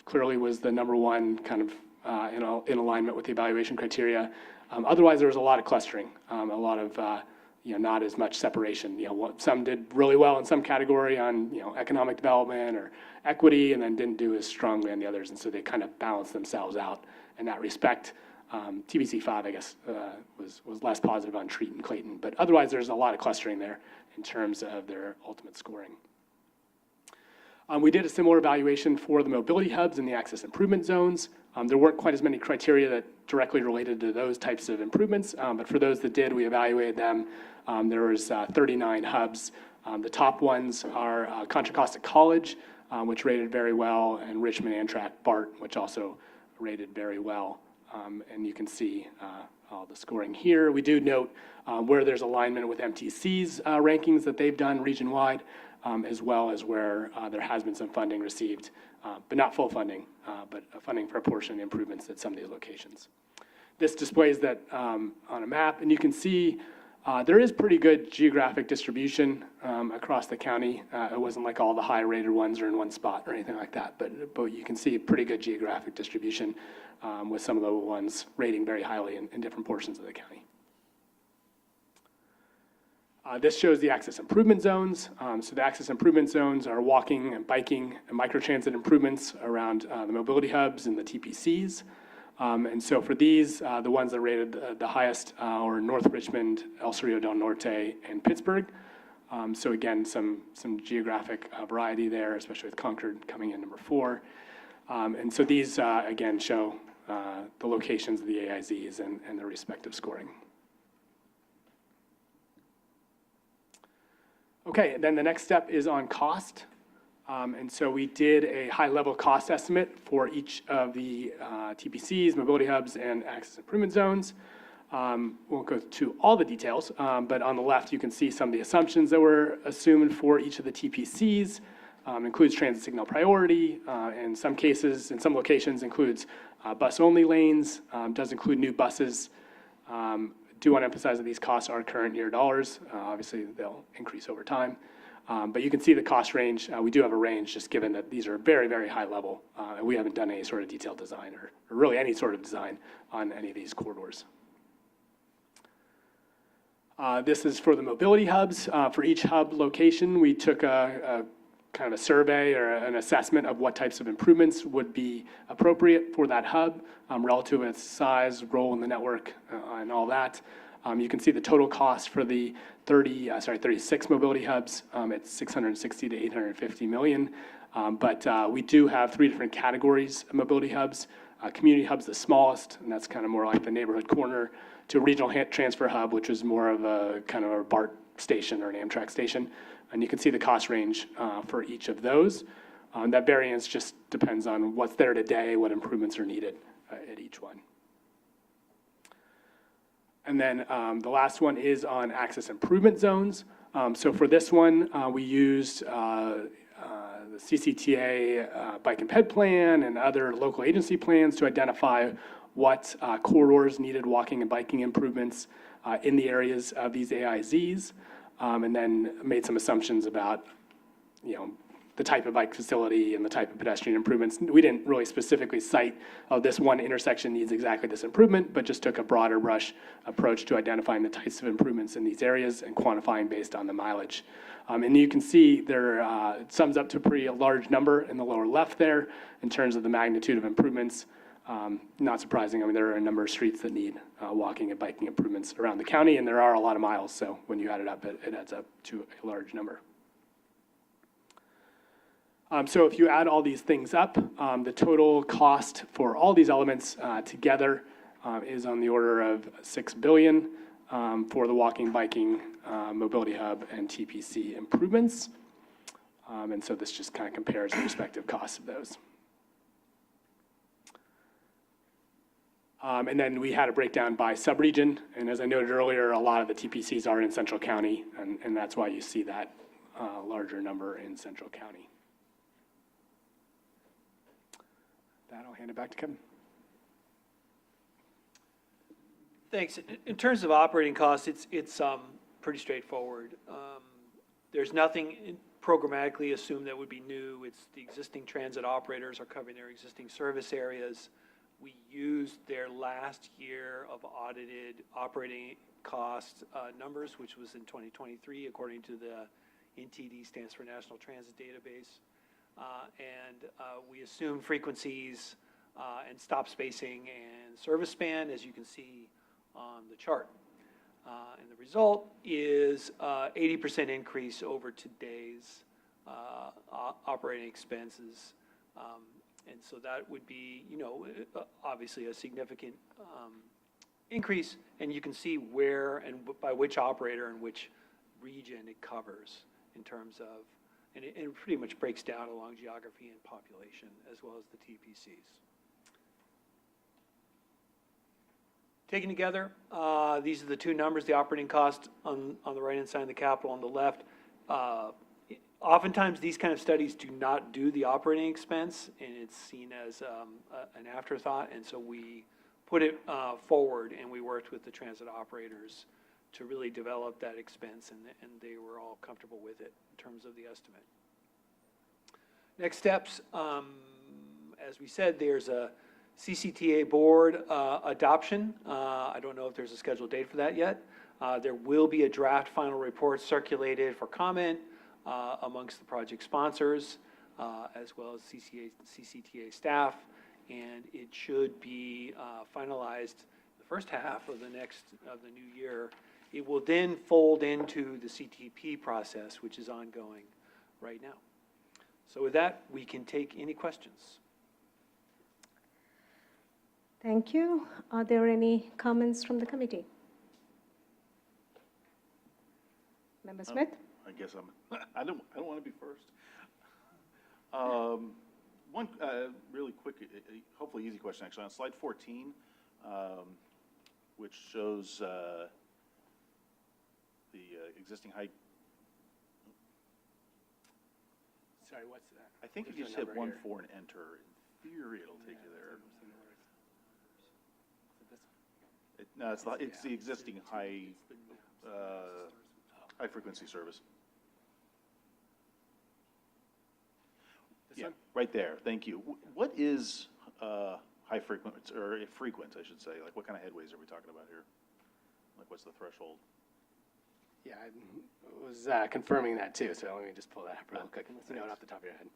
clearly was the number one kind of in alignment with the evaluation criteria. Otherwise, there was a lot of clustering, a lot of not as much separation. Some did really well in some category on economic development or equity, and then didn't do as strongly on the others, and so they kind of balanced themselves out in that respect. TPC 5, I guess, was less positive on Treat and Clayton, but otherwise there's a lot of clustering there in terms of their ultimate scoring. We did a similar evaluation for the mobility hubs and the access improvement zones. There weren't quite as many criteria that directly related to those types of improvements, but for those that did, we evaluated them. There was 39 hubs. The top ones are Contra Costa College, which rated very well, and Richmond Amtrak BART, which also rated very well. And you can see all the scoring here. We do note where there's alignment with MTC's rankings that they've done region-wide, as well as where there has been some funding received, but not full funding, but funding for a portion of the improvements at some of these locations. This displays that on a map, and you can see there is pretty good geographic distribution across the county. It wasn't like all the high-rated ones are in one spot or anything like that, but you can see pretty good geographic distribution with some of the ones rating very highly in different portions of the county. This shows the access improvement zones. So the access improvement zones are walking and biking and microtransit improvements around the mobility hubs and the TPCs. And so for these, the ones that rated the highest are North Richmond, El Cerrillo del Norte, and Pittsburgh. So again, some geographic variety there, especially with Concord coming in number 4. And so these, again, show the locations of the AIZs and their respective scoring. Okay, then the next step is on cost. And so we did a high-level cost estimate for each of the TPCs, mobility hubs, and access improvement zones. Won't go to all the details, but on the left you can see some of the assumptions that were assumed for each of the TPCs. Includes transit signal priority, in some cases, in some locations includes bus-only lanes, does include new buses, do want to emphasize that these costs are current year dollars. Obviously, they'll increase over time. But you can see the cost range. We do have a range, just given that these are very, very high level. And we haven't done any sort of detailed design or really any sort of design on any of these corridors. This is for the mobility hubs. For each hub location, we took a kind of a survey or an assessment of what types of improvements would be appropriate for that hub relative to its size, role in the network, and all that. You can see the total cost for the 36 mobility hubs. It's 660 to 850 million. But we do have 3 different categories of mobility hubs. Community hub's the smallest, and that's kind of more like the neighborhood corner, to a regional transfer hub, which is more of a kind of a BART station or an Amtrak station. And you can see the cost range for each of those. That variance just depends on what's there today, what improvements are needed at each one. And then the last one is on access improvement zones. So for this one, we used the CCTA bike and ped plan and other local agency plans to identify what corridors needed walking and biking improvements in the areas of these AIZs, and then made some assumptions about, the type of bike facility and the type of pedestrian improvements. We didn't really specifically cite, this one intersection needs exactly this improvement, but just took a broader brush approach to identifying the types of improvements in these areas and quantifying based on the mileage. And you can see there, it sums up to a pretty large number in the lower left there in terms of the magnitude of improvements. Not surprising, there are a number of streets that need walking and biking improvements around the county, and there are a lot of miles, so when you add it up, it adds up to a large number. So if you add all these things up, the total cost for all these elements together is on the order of $6 billion for the walking, biking, mobility hub, and TPC improvements. And so this just kind of compares the respective costs of those. And then we had a breakdown by subregion, and as I noted earlier, a lot of the TPCs are in Central County, and that's why you see that larger number in Central County. That, I'll hand it back to Kevin. Thanks. In terms of operating costs, it's pretty straightforward. There's nothing programmatically assumed that would be new. It's the existing transit operators are covering their existing service areas. We used their last year of audited operating cost numbers, which was in 2023, according to the NTD, stands for National Transit Database. And we assume frequencies and stop spacing and service span, as you can see on the chart. And the result is 80% increase over today's operating expenses. And so that would be, obviously a significant increase. And you can see where and by which operator and which region it covers in terms of, and it pretty much breaks down along geography and population as well as the TPCs. Taken together, these are the two numbers, the operating cost on the right-hand side and the capital on the left. Oftentimes, these kind of studies do not do the operating expense, and it's seen as an afterthought, and so we put it forward, and we worked with the transit operators to really develop that expense, and they were all comfortable with it in terms of the estimate. Next steps, as we said, there's a CCTA board adoption. I don't know if there's a scheduled date for that yet. There will be a draft final report circulated for comment amongst the project sponsors, as well as CCTA staff, and it should be finalized the first half of the new year. It will then fold into the CTP process, which is ongoing right now. So with that, we can take any questions. Thank you. Are there any comments from the committee? Member Smith? I guess I don't want to be first. One really quick, hopefully easy question actually. On slide 14, which shows the existing height. Sorry, what's that? I think if you just hit 1.4 and enter, in theory it'll take you there. No, it's the existing high-frequency service. Yeah, right there, thank you. What is high frequency, or frequent, I should say? Like, what kind of headways are we talking about here? Like, what's the threshold? Yeah, I was confirming that too, so let me just pull that up real quick, unless you know it off the top of your head.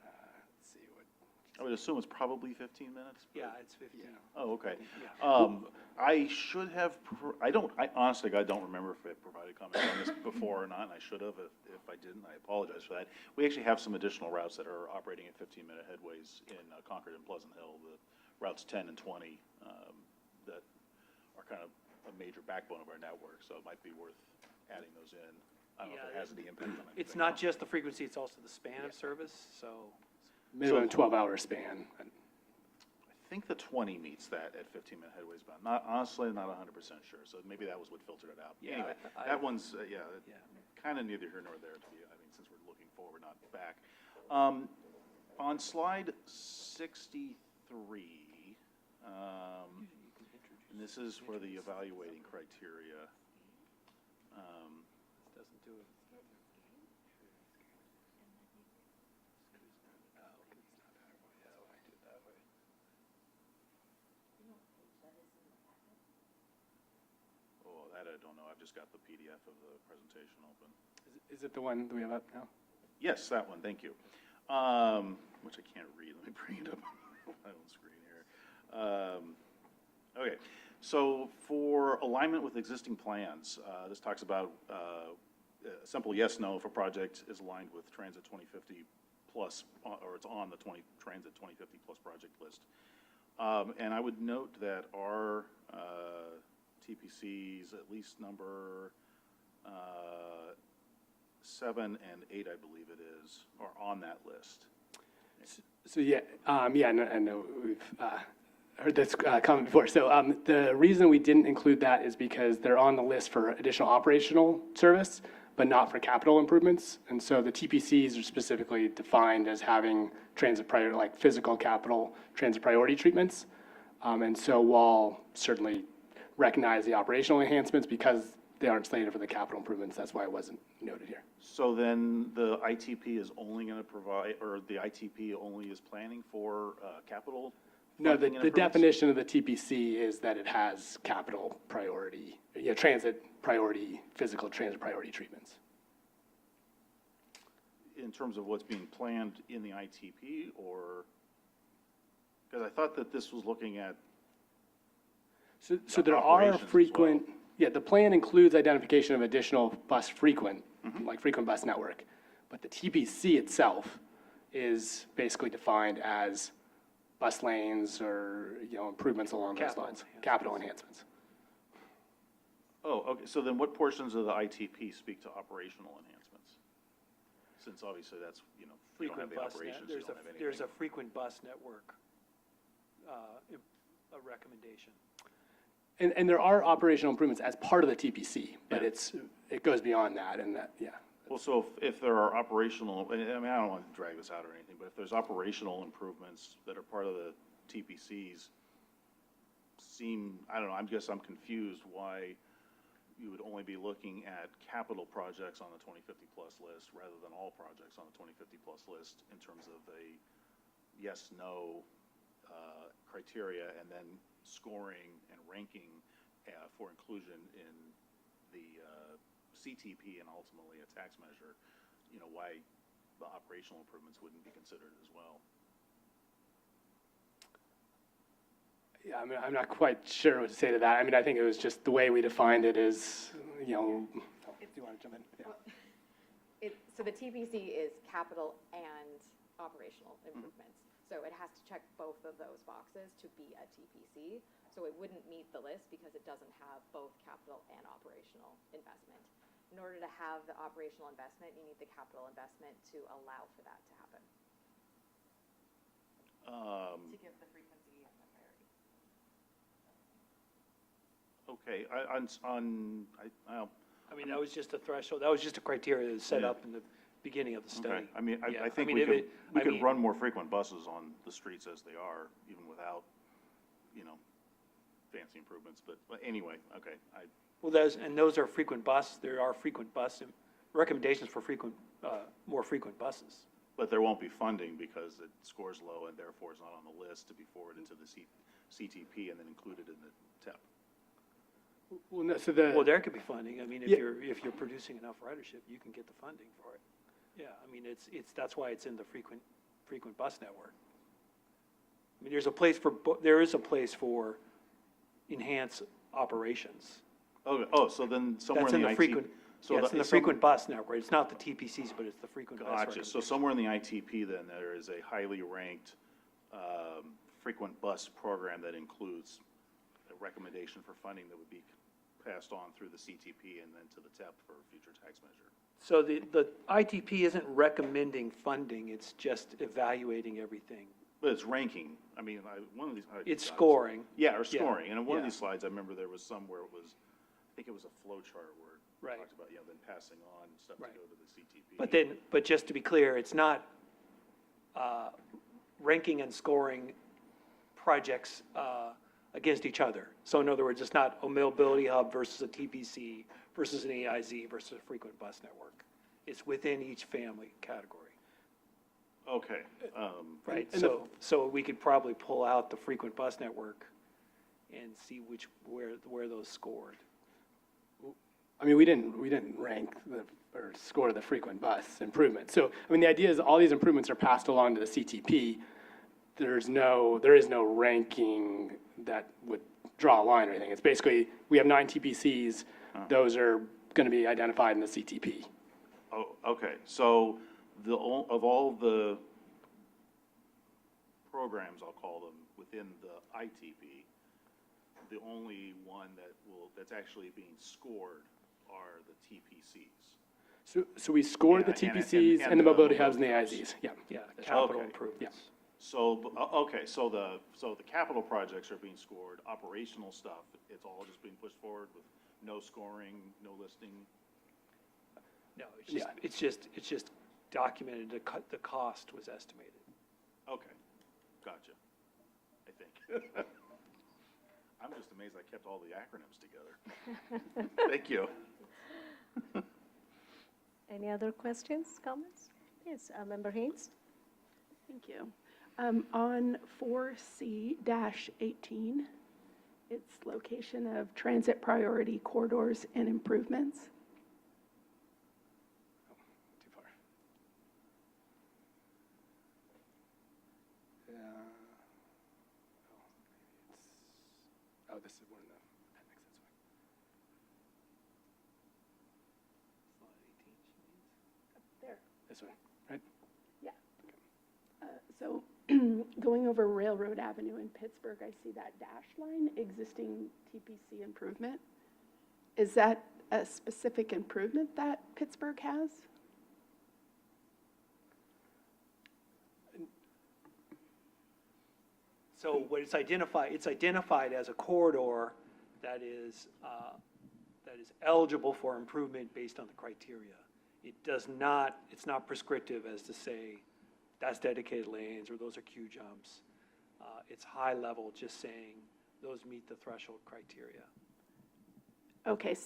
Let's see what. I would assume it's probably 15 minutes? but- Yeah, it's 15. Oh, okay. Yeah. I should have, I honestly, I don't remember if I provided comments on this before or not, and I should have. If I didn't, I apologize for that. We actually have some additional routes that are operating at 15-minute headways in Concord and Pleasant Hill, the routes 10 and 20, that are kind of a major backbone of our network, so it might be worth adding those in. I don't know if it has any impact on it. It's not just the frequency, it's also the span of service, so. Minimum 12-hour span. I think the 20 meets that at 15-minute headways, but I'm honestly not 100% sure, so maybe that was what filtered it out. Yeah, Anyway, that one's, kind of neither here nor there, to be, I mean, since we're looking forward, not back. On slide 63, and this is for the evaluating criteria. Doesn't do it. Oh, that I don't know, I've just got the PDF of the presentation open. Is it the one that we have up now? Yes, that one, thank you. Which I can't read, let me bring it up on my own screen here. Okay, so for alignment with existing plans, this talks about a simple yes, no if a project is aligned with Transit 2050 plus, or it's on the Transit 2050 plus project list. And I would note that our TPCs, at least number 7 and 8, I believe it is, are on that list. So yeah, I know we've heard this comment before. So the reason we didn't include that is because they're on the list for additional operational service, but not for capital improvements. And so the TPCs are specifically defined as having transit priority, like physical capital transit priority treatments. And so while certainly recognize the operational enhancements, because they aren't slated for the capital improvements, that's why it wasn't noted here. So then the ITP is only going to provide, or the ITP only is planning for capital? No, funding and the improvements? definition of the TPC is that it has capital priority, transit priority, physical transit priority treatments. In terms of what's being planned in the ITP, or, because I thought that this was looking at. So there are frequent, the plan includes identification of additional bus frequent, like frequent bus network. But the TPC itself is basically defined as bus lanes or, improvements along those lines, capital enhancements. Oh, okay, so then what portions of the ITP speak to operational enhancements? Since obviously that's, you don't have Frequent the bus, operations, you don't have anything. there's a frequent bus network, a recommendation. And there are operational improvements as part of the TPC, but it goes beyond that, and that, Well, so if there are operational, I mean, I don't want to drag this out or anything, but if there's operational improvements that are part of the TPCs, I don't know, I'm confused why you would only be looking at capital projects on the 2050 plus list rather than all projects on the 2050 plus list in terms of a yes, no criteria, and then scoring and ranking for inclusion in the CTP and ultimately a tax measure, why the operational improvements wouldn't be considered as well. Yeah, I mean, I'm not quite sure what to say to that. I mean, I think it was just the way we defined it is, do you want to jump in? Yeah. So the TPC is capital and operational improvements. So it has to check both of those boxes to be a TPC. So it wouldn't meet the list because it doesn't have both capital and operational investment. In order to have the operational investment, you need the capital investment to allow for that to happen. To give the frequency and the priority. Okay, I mean, that was just a threshold, that was just a criteria that was set up in the beginning of the study. okay. I mean, Yeah, I think mean, we if could run more frequent buses on the streets as they are, even without, fancy improvements, but anyway, okay. Well, those are frequent bus, there are frequent bus, recommendations for more frequent buses. But there won't be funding because it scores low and therefore is not on the list to be forwarded to the CTP and then included in the TEP. Well, no, so Well, there could be funding. I mean, if you're producing enough ridership, you can get the funding for it. Yeah, I mean, that's why it's in the frequent bus network. I mean, there is a place for enhanced operations. So then somewhere That's in the frequent, yeah, it's in the frequent bus network. It's not the TPCs, but it's the frequent bus. Gotcha. So somewhere in the ITP then, there is a highly ranked frequent bus program that includes a recommendation for funding that would be passed on through the CTP and then to the TEP for future tax measure. So the ITP isn't recommending funding, it's just evaluating everything. But it's ranking. I mean, one of these. It's scoring. Yeah, or scoring. And in one of Yeah. these slides, I remember there was some where it was, I think it was a flow chart where it Right. talked about, then passing on stuff to go to the CTP. But just to be clear, it's not ranking and scoring projects against each other. So in other words, it's not a mobility hub versus a TPC versus an AIZ versus a frequent bus network. It's within each family category. Okay. Right, so we could probably pull out the frequent bus network and see where those scored. I mean, we didn't rank or score the frequent bus improvements. So, I mean, the idea is all these improvements are passed along to the CTP. There is no ranking that would draw a line or anything. It's basically, we have 9 TPCs. Those are going to be identified in the CTP. Oh, okay. So of all the programs, I'll call them, within the ITP, the only one that's actually being scored are the TPCs. So we scored the TPCs and the mobility hubs and the AIZs. Yeah. Yeah, capital Okay. improvements. So, okay, so the capital projects are being scored, operational stuff, it's all just being pushed forward with no scoring, no listing? No, it's just documented, the cost was estimated. Okay, gotcha, I think. I'm just amazed I kept all the acronyms together. Thank you. Any other questions, comments? Yes, Member Haynes? Thank you. On 4C-18, it's location of transit priority corridors and improvements. Too far. Yeah. Oh, this is one of the appendix, that's why. There. This one, right? Yeah. So going over Railroad Avenue in Pittsburgh, I see that dashed line, existing TPC improvement. Is that a specific improvement that Pittsburgh has? So what it's identified as a corridor that is eligible for improvement based on the criteria. It's not prescriptive as to say, that's dedicated lanes, or those are queue jumps. It's high level, just saying, those meet the threshold criteria. Okay,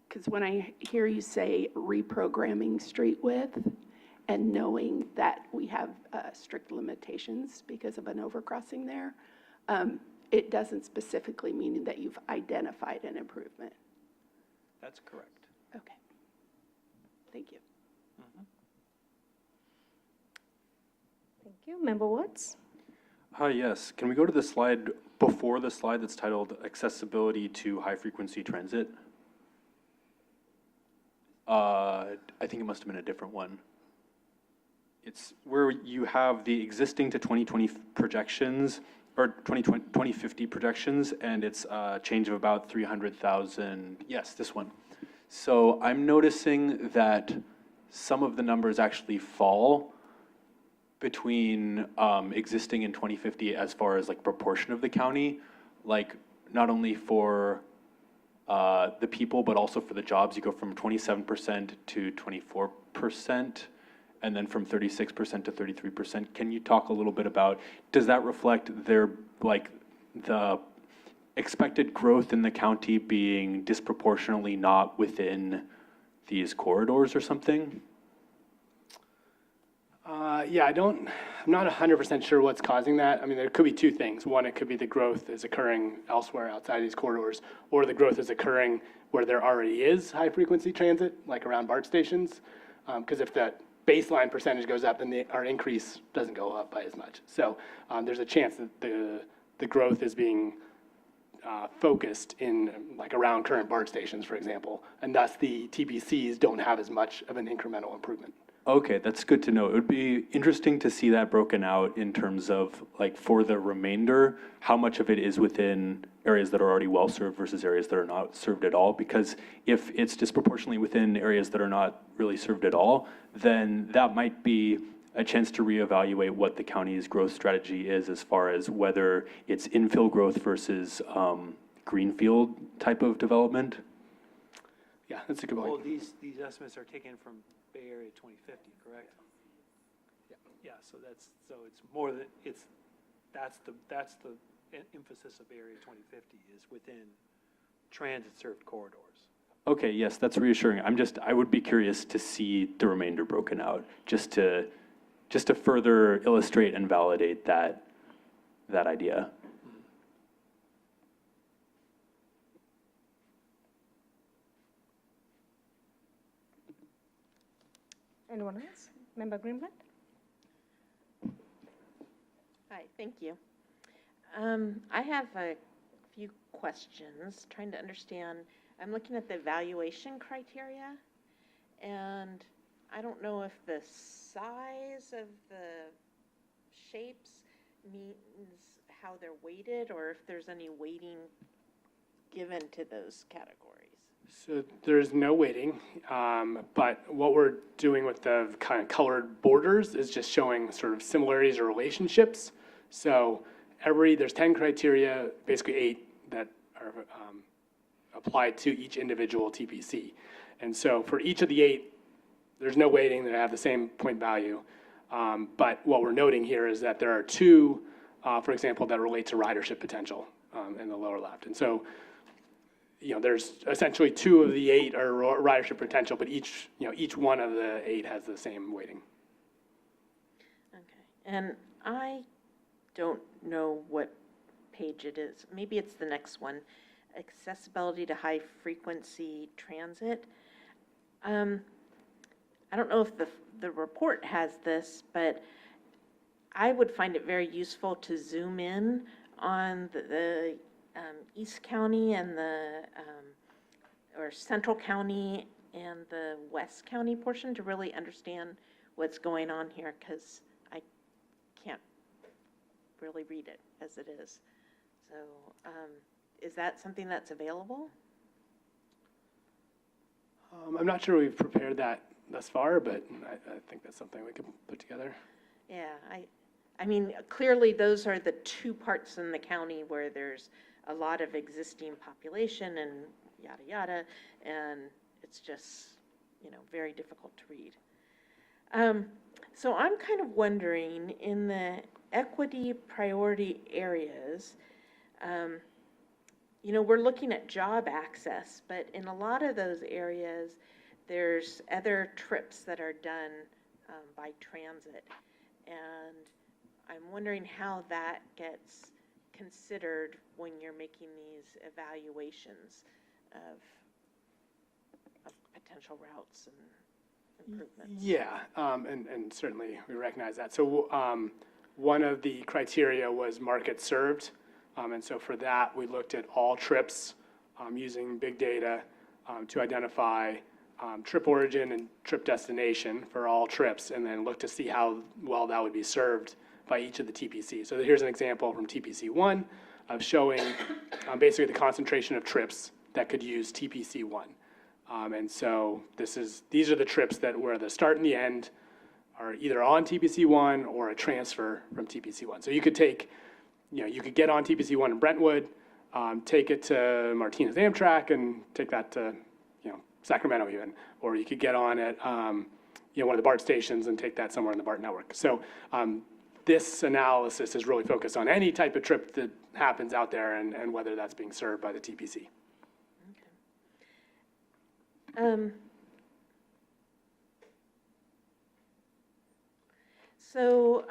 because when I hear you say reprogramming street width and knowing that we have strict limitations because of an overcrossing there, it doesn't specifically mean that you've identified an improvement. That's correct. Okay. Thank you. Thank you. Member Watts? Hi, yes. Can we go to the slide before the slide that's titled Accessibility to High-Frequency Transit? I think it must have been a different one. It's where you have the existing to 2020 projections, or 2050 projections, and it's a change of about 300,000. Yes, this one. So I'm noticing that some of the numbers actually fall between existing and 2050 as far as like proportion of the county, like not only for the people, but also for the jobs. You go from 27% to 24%, and then from 36% to 33%. Can you talk a little bit about, does that reflect their, like, the expected growth in the county being disproportionately not within these corridors or something? Yeah, I'm not 100% sure what's causing that. I mean, there could be two things. One, it could be the growth is occurring elsewhere outside these corridors, or the growth is occurring where there already is high-frequency transit, like around BART stations. Because if that baseline percentage goes up, then our increase doesn't go up by as much. So there's a chance that the growth is being focused in, like, around current BART stations, for example, and thus the TPCs don't have as much of an incremental improvement. Okay, that's good to know. It would be interesting to see that broken out in terms of, like, for the remainder, how much of it is within areas that are already well-served versus areas that are not served at all. Because if it's disproportionately within areas that are not really served at all, then that might be a chance to reevaluate what the county's growth strategy is as far as whether it's infill growth versus greenfield type of development. Yeah, that's a good point. Well, these estimates are taken from Bay Area 2050, correct? Yeah, so it's more than, that's the emphasis of Bay Area 2050 is within transit-served corridors. Okay, yes, that's reassuring. I would be curious to see the remainder broken out, just to further illustrate and validate that idea. Anyone else? Member Greenblatt? Hi, thank you. I have a few questions, trying to understand. I'm looking at the evaluation criteria, and I don't know if the size of the shapes means how they're weighted, or if there's any weighting given to those categories. So there's no weighting, but what we're doing with the kind of colored borders is just showing sort of similarities or relationships. So there's 10 criteria, basically 8 that are applied to each individual TPC. And so for each of the 8, there's no weighting, they have the same point value. But what we're noting here is that there are 2, for example, that relate to ridership potential in the lower left. And so, there's essentially 2 of the 8 are ridership potential, but each one of the 8 has the same weighting. Okay, and I don't know what page it is. Maybe it's the next one. Accessibility to high-frequency transit. I don't know if the report has this, but I would find it very useful to zoom in on the East County and or Central County and the West County portion to really understand what's going on here, because I can't really read it as it is. So is that something that's available? I'm not sure we've prepared that thus far, but I think that's something we could put together. Yeah, I mean, clearly those are the 2 parts in the county where there's a lot of existing population and yada yada, and it's just, very difficult to read. So I'm kind of wondering, in the equity priority areas, we're looking at job access, but in a lot of those areas, there's other trips that are done by transit. And I'm wondering how that gets considered when you're making these evaluations of potential routes and improvements. Yeah, and certainly we recognize that. So one of the criteria was market served. And so for that, we looked at all trips using big data to identify trip origin and trip destination for all trips, and then look to see how well that would be served by each of the TPCs. So here's an example from TPC 1 of showing basically the concentration of trips that could use TPC 1. And so these are the trips that where the start and the end are either on TPC 1 or a transfer from TPC 1. So you could take, you could get on TPC 1 in Brentwood, take it to Martinez Amtrak, and take that to, Sacramento even, or you could get on at, one of the BART stations and take that somewhere in the BART network. So this analysis is really focused on any type of trip that happens out there and whether that's being served by the TPC. So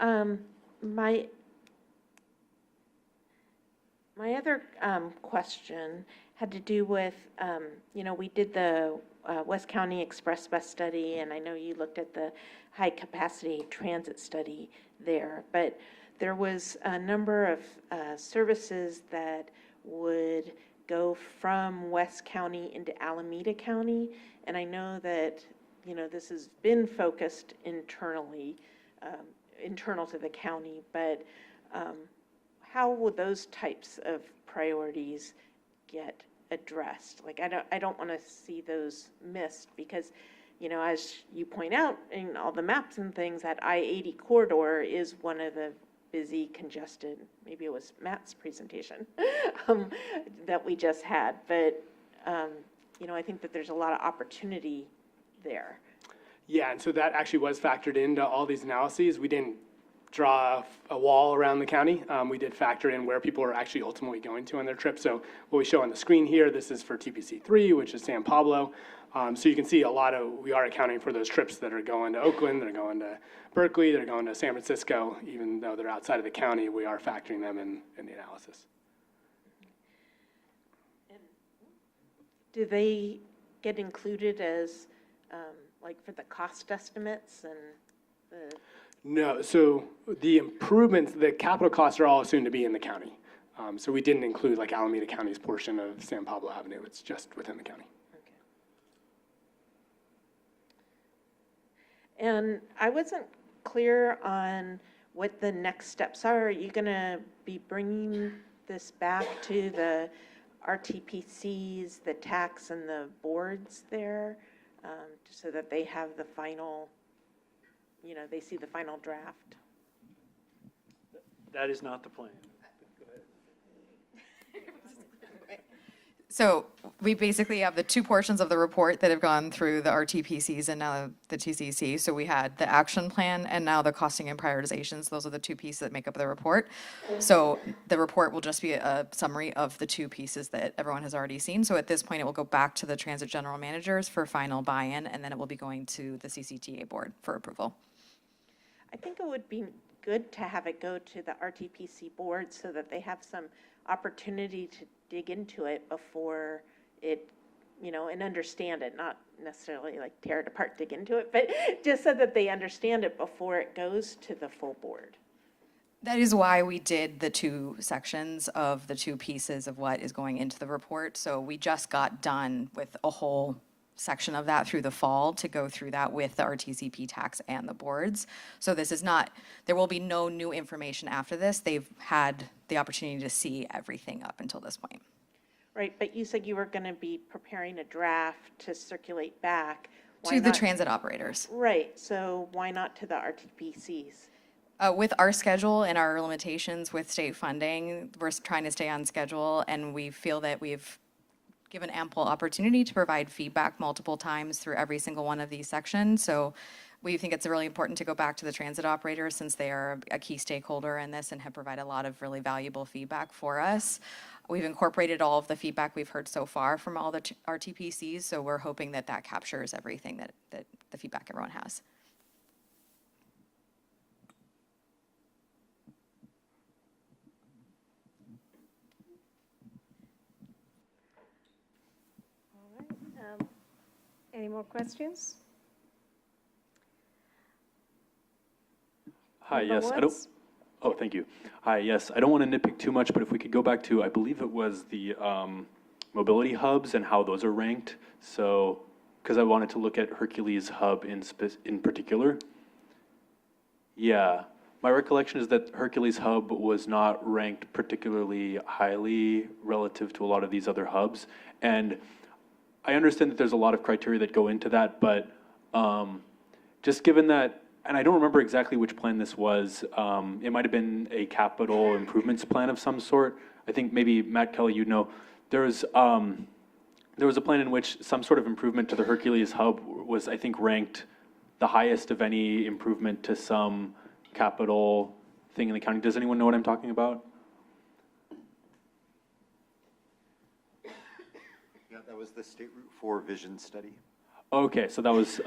my other question had to do with, we did the West County Express Bus study, and I know you looked at the high-capacity transit study there, but there was a number of services that would go from West County into Alameda County, and I know that, this has been focused internally, internal to the county, but how will those types of priorities get addressed? Like, I don't want to see those missed because, as you point out in all the maps and things, that I-80 corridor is one of the busy, congested, maybe it was Matt's presentation that we just had, but, I think that there's a lot of opportunity there. Yeah, and so that actually was factored into all these analyses. We didn't draw a wall around the county. We did factor in where people are actually ultimately going to on their trip. So what we show on the screen here, this is for TPC3, which is San Pablo. So you can see we are accounting for those trips that are going to Oakland, that are going to Berkeley, that are going to San Francisco. Even though they're outside of the county, we are factoring them in the analysis. Do they get included as, for the cost estimates and the... No, so the improvements, the capital costs are all assumed to be in the county. So we didn't include Alameda County's portion of San Pablo Avenue. It's just within the county. Okay. And I wasn't clear on what the next steps are. Are you going to be bringing this back to the RTPCs, the TACs, and the boards there so that they have the final, they see the final draft? That is not the plan. So we basically have the two portions of the report that have gone through the RTPCs and now the TCC. So we had the action plan and now the costing and prioritizations. Those are the two pieces that make up the report. So the report will just be a summary of the two pieces that everyone has already seen. So at this point, it will go back to the transit general managers for final buy-in, and then it will be going to the CCTA board for approval. I think it would be good to have it go to the RTPC board so that they have some opportunity to dig into it before it, and understand it, not necessarily tear it apart, dig into it, but just so that they understand it before it goes to the full board. That is why we did the two sections of the two pieces of what is going into the report. So we just got done with a whole section of that through the fall to go through that with the RTCP tax and the boards. So this is not, there will be no new information after this. They've had the opportunity to see everything up until this point. Right, but you said you were going to be preparing a draft to circulate back. To the transit operators. Right, so why not to the RTPCs? With our schedule and our limitations with state funding, we're trying to stay on schedule, and we feel that we've given ample opportunity to provide feedback multiple times through every single one of these sections. So we think it's really important to go back to the transit operators since they are a key stakeholder in this and have provided a lot of really valuable feedback for us. We've incorporated all of the feedback we've heard so far from all the RTPCs, so we're hoping that that captures everything that the feedback everyone has. Any more questions? Hi, yes, oh, thank you. Hi, yes, I don't want to nitpick too much, but if we could go back to, I believe it was the mobility hubs and how those are ranked. So, because I wanted to look at Hercules Hub in particular. Yeah, my recollection is that Hercules Hub was not ranked particularly highly relative to a lot of these other hubs. And I understand that there's a lot of criteria that go into that, but just given that, and I don't remember exactly which plan this was, it might have been a capital improvements plan of some sort. I think maybe Matt Kelly, there was a plan in which some sort of improvement to the Hercules Hub was, I think, ranked the highest of any improvement to some capital thing in the county. Does anyone know what I'm talking about? Yeah, that was the State Route 4 vision study. Okay, so that was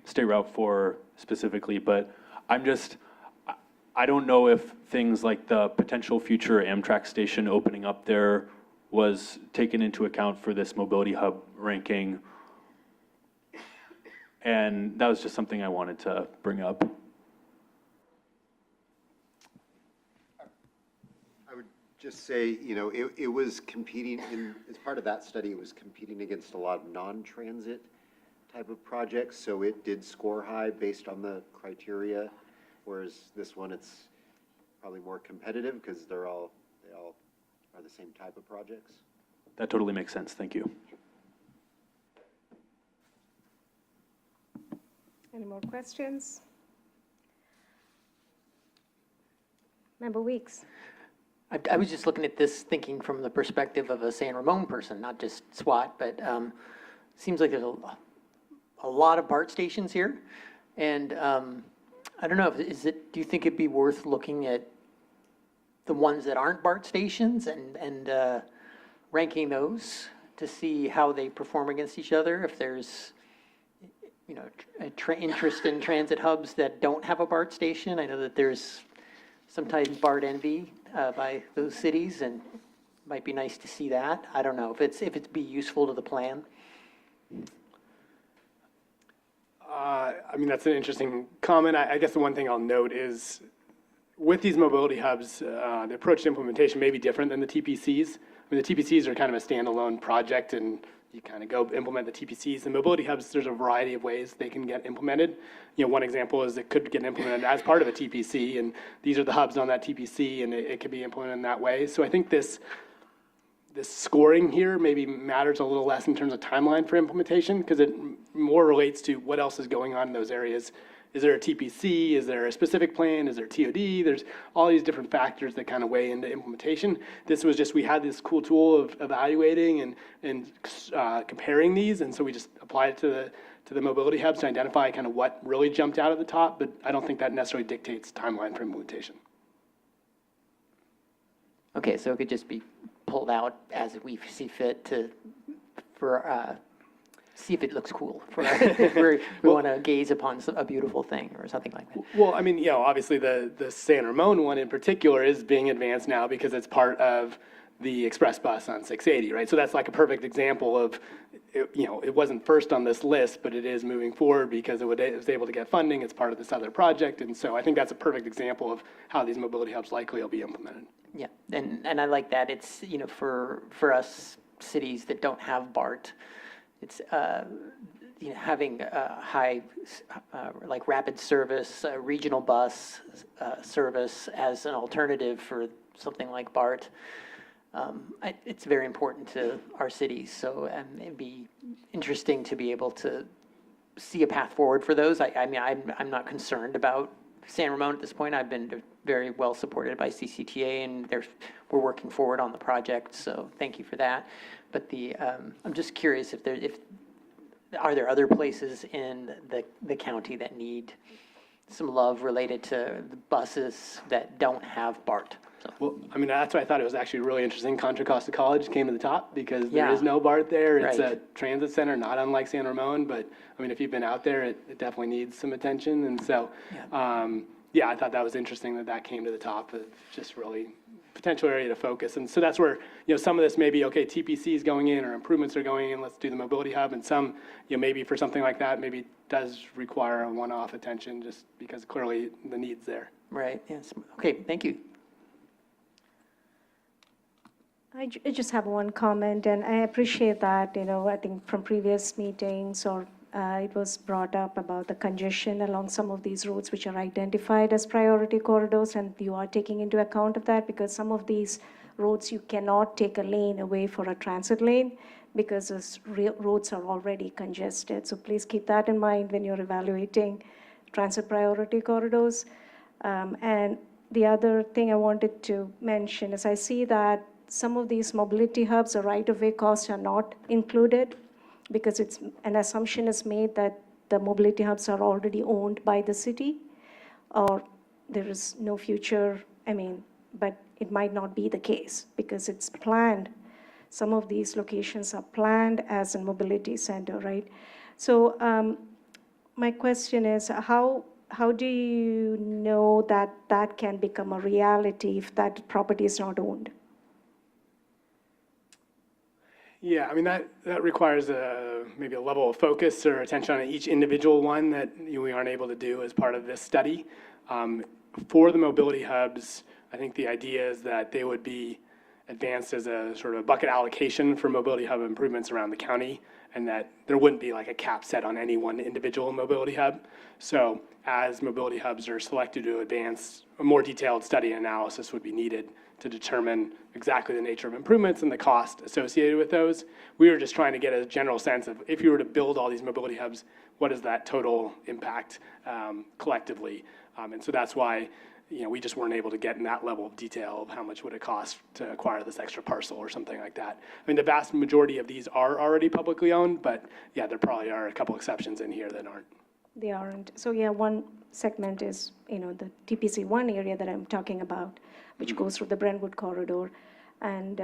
State Route 4 specifically, but I don't know if things like the potential future Amtrak station opening up there was taken into account for this mobility hub ranking. And that was just something I wanted to bring up. I would just say, you know, it was competing as part of that study, it was competing against a lot of non-transit type of projects, so it did score high based on the criteria, whereas this one, it's probably more competitive because they all are the same type of projects. That totally makes sense. Thank you. Any more questions? Member Weeks. I was just looking at this, thinking from the perspective of a San Ramon person, not just SWAT, but seems like there's a lot of BART stations here. And I don't know, do you think it'd be worth looking at the ones that aren't BART stations and ranking those to see how they perform against each other? If there's, you know, interest in transit hubs that don't have a BART station. I know that there's sometimes BART envy by those cities, and might be nice to see that. I don't know if it's be useful to the plan. I mean, that's an interesting comment. I guess the one thing I'll note is with these mobility hubs, the approach to implementation may be different than the TPCs. I mean, the TPCs are kind of a standalone project, and you kind of go implement the TPCs. The mobility hubs, there's a variety of ways they can get implemented. You know, one example is it could get implemented as part of a TPC, and these are the hubs on that TPC, and it could be implemented in that way. So I think this scoring here maybe matters a little less in terms of timeline for implementation, because it more relates to what else is going on in those areas. Is there a TPC? Is there a specific plan? Is there TOD? There's all these different factors that kind of weigh into implementation. This was just, we had this cool tool of evaluating and comparing these, and so we just applied it to the mobility hubs to identify kind of what really jumped out at the top, but I don't think that necessarily dictates timeline for implementation. Okay, so it could just be pulled out as we see fit for see if it looks cool. We want to gaze upon a beautiful thing or something like that. Well, I mean, you know, obviously the San Ramon one in particular is being advanced now because it's part of the express bus on 680, right? So that's like a perfect example of, you know, it wasn't first on this list, but it is moving forward because it was able to get funding. It's part of this other project. And so I think that's a perfect example of how these mobility hubs likely will be implemented. Yeah, and I like that. It's, you know, for us cities that don't have BART, it's, you know, having high, like rapid service, regional bus service as an alternative for something like BART. It's very important to our cities, so it'd be interesting to be able to see a path forward for those. I mean, I'm not concerned about San Ramon at this point. I've been very well supported by CCTA, and we're working forward on the project, so thank you for that. But I'm just curious if are there other places in the county that need some love related to the buses that don't have BART? So. Well, I mean, that's why I thought it was actually really interesting. Contra Costa College came to the top because there is no BART there. It's a transit center, not unlike San Ramon, but I mean, if you've been out there, it definitely needs some attention. And so, yeah, I thought that was interesting that came to the top of just really potential area to focus. And so that's where, you know, some of this may be, okay, TPC is going in or improvements are going in, let's do the mobility hub. And some, you know, maybe for something like that, maybe does require a one-off attention just because clearly the need's there. Right, yes. Okay, thank you. I just have one comment, and I appreciate that, you know, I think from previous meetings or it was brought up about the congestion along some of these roads which are identified as priority corridors, and you are taking into account of that because some of these roads you cannot take a lane away for a transit lane because those roads are already congested. So please keep that in mind when you're evaluating transit priority corridors. And the other thing I wanted to mention is I see that some of these mobility hubs, the right-of-way costs are not included because it's an assumption is made that the mobility hubs are already owned by the city or there is no future, but it might not be the case because it's planned. Some of these locations are planned as a mobility center, right? So my question is, how do you know that that can become a reality if that property is not owned? Yeah, I mean, that requires maybe a level of focus or attention on each individual one that we aren't able to do as part of this study. For the mobility hubs, I think the idea is that they would be advanced as a sort of bucket allocation for mobility hub improvements around the county, and that there wouldn't be like a cap set on any one individual mobility hub. So as mobility hubs are selected to advance, a more detailed study and analysis would be needed to determine exactly the nature of improvements and the cost associated with those. We were just trying to get a general sense of if you were to build all these mobility hubs, what is that total impact collectively? And so that's why we just weren't able to get in that level of detail of how much would it cost to acquire this extra parcel or something like that. I mean, the vast majority of these are already publicly owned, but yeah, there probably are a couple exceptions in here that aren't. They aren't. So yeah, one segment is, the TPC-1 area that I'm talking about, which goes through the Brentwood corridor. And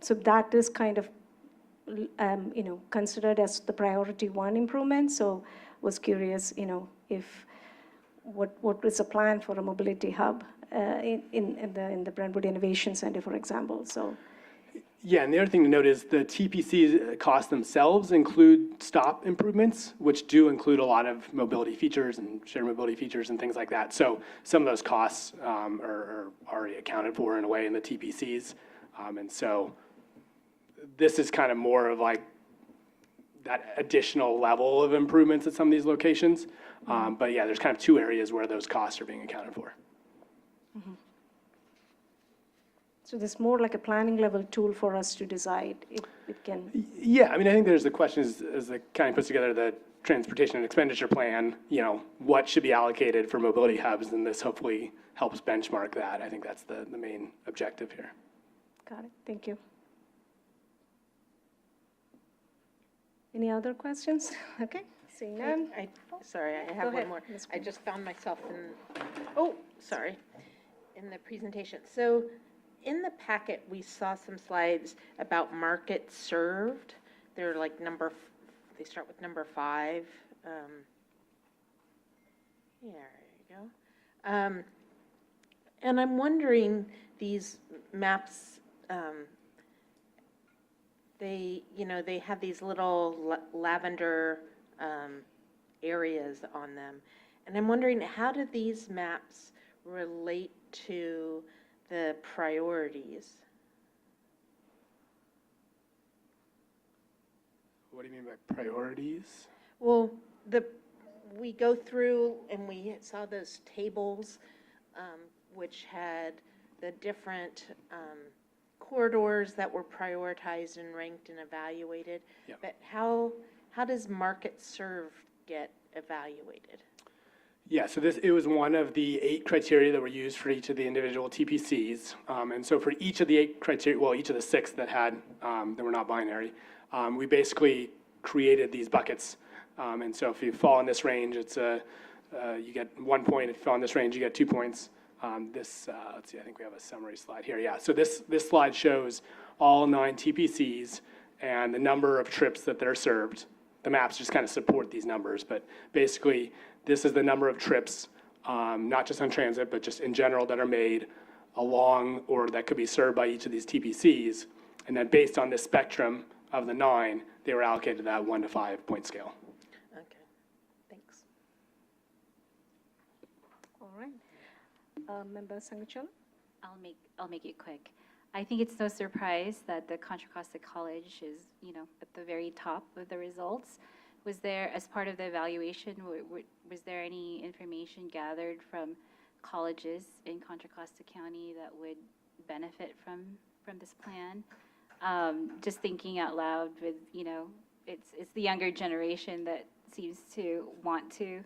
so that is kind of, considered as the priority 1 improvement. So was curious, if what is the plan for a mobility hub in the Brentwood Innovation Center, for example? So. Yeah, and the other thing to note is the TPC costs themselves include stop improvements, which do include a lot of mobility features and shared mobility features and things like that. So some of those costs are already accounted for in a way in the TPCs. And so this is kind of more of like that additional level of improvements at some of these locations. But yeah, there's kind of 2 areas where those costs are being accounted for. Mm-hmm. So there's more like a planning level tool for us to decide if it can. Yeah, I mean, I think there's the question as the county puts together the transportation and expenditure plan, what should be allocated for mobility hubs, and this hopefully helps benchmark that. I think that's the main objective here. Got it, thank you. Any other questions? Okay, seeing none. Sorry, I Go have one ahead, more. Ms. I just found myself in the presentation. So in the packet, we saw some slides about market served. They're like they start with number 5. There you go. And I'm wondering, these maps, they have these little lavender areas on them. And I'm wondering, how do these maps relate to the priorities? What do you mean by priorities? Well, we go through and we saw those tables, which had the different corridors that were prioritized and ranked and evaluated. Yep. But how does market served get evaluated? Yeah, so it was one of the 8 criteria that were used for each of the individual TPCs. And so for each of the 8 criteria, well, each of the 6 that were not binary, we basically created these buckets. And so if you fall in this range, it's you get 1 point. If you fall in this range, you get 2 points. Let's see, I think we have a summary slide here. Yeah, so this slide shows all 9 TPCs and the number of trips that they're served. The maps just kind of support these numbers, but basically this is the number of trips, not just on transit, but just in general that are made along or that could be served by each of these TPCs. And then based on this spectrum of the 9, they were allocated that 1 to 5 point scale. Okay, thanks. All right. Member Sangachala? I'll make it quick. I think it's no surprise that the Contra Costa College is, at the very top of the results. Was there, as part of the evaluation, was there any information gathered from colleges in Contra Costa County that would benefit from this plan? Just thinking out loud with, it's the younger generation that seems to want to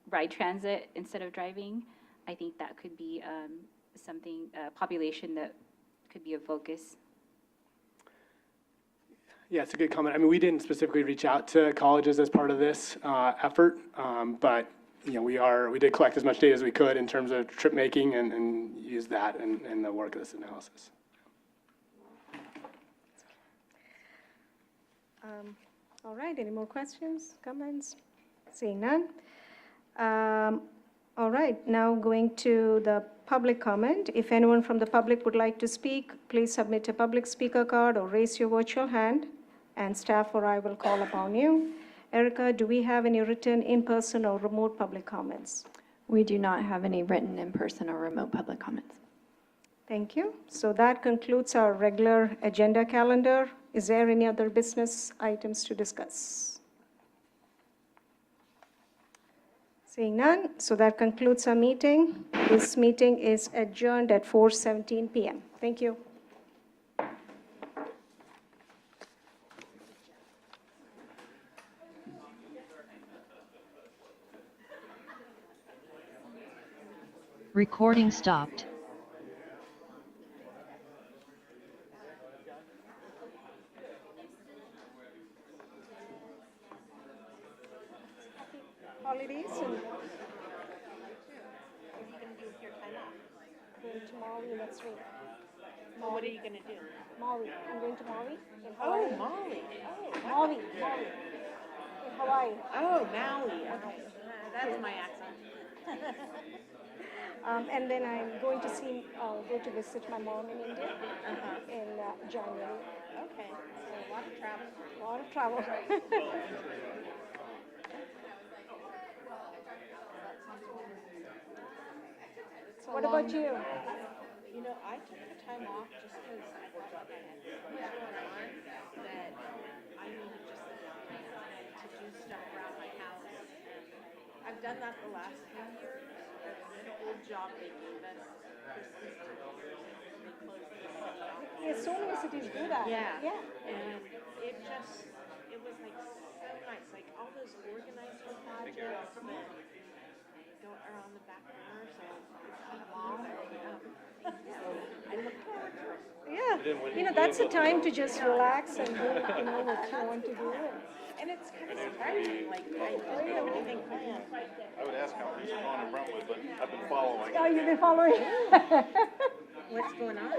ride transit instead of driving. I think that could be population that could be a focus. Yeah, it's a good comment. I mean, we didn't specifically reach out to colleges as part of this effort, but we did collect as much data as we could in terms of trip making and use that in the work of this analysis. All right, any more questions, comments? Seeing none. All right, now going to the public comment. If anyone from the public would like to speak, please submit a public speaker card or raise your virtual hand, and staff or I will call upon you. Erica, do we have any written in-person or remote public comments? We do not have any written in-person or remote public comments. Thank you. So that concludes our regular agenda calendar. Is there any other business items to discuss? Seeing none, so that concludes our meeting. This meeting is adjourned at 4:17 p.m. Thank you. Recording stopped. Holidays and going to Maui next week. What are you going to do? Maui. I'm going to Maui in Oh, Hawaii. Maui. Oh, Maui. In Hawaii. oh, Maui. Okay. That's my accent. And then I'm going to go to visit my mom in India in January. Okay. So a lot of travel. A lot of travel. What about you? You know, I took the time off just because I felt like I had so much going on that I needed just the downtime to do stuff around my house. And I've done that the last few years. The old job they gave us, Christmas to New Year's, they closed the city off. Yeah, so many cities do that. Yeah. Yeah. And it was like so nice, like all those organizer projects that go around the back burner, so it's keep mom. I look forward to it. Yeah. That's the time to just relax and do, what you want to do. And it's kind of surprising, like I didn't have anything planned. I would ask how things are going in Brentwood, but I've been following. Oh, you've been following? What's going on?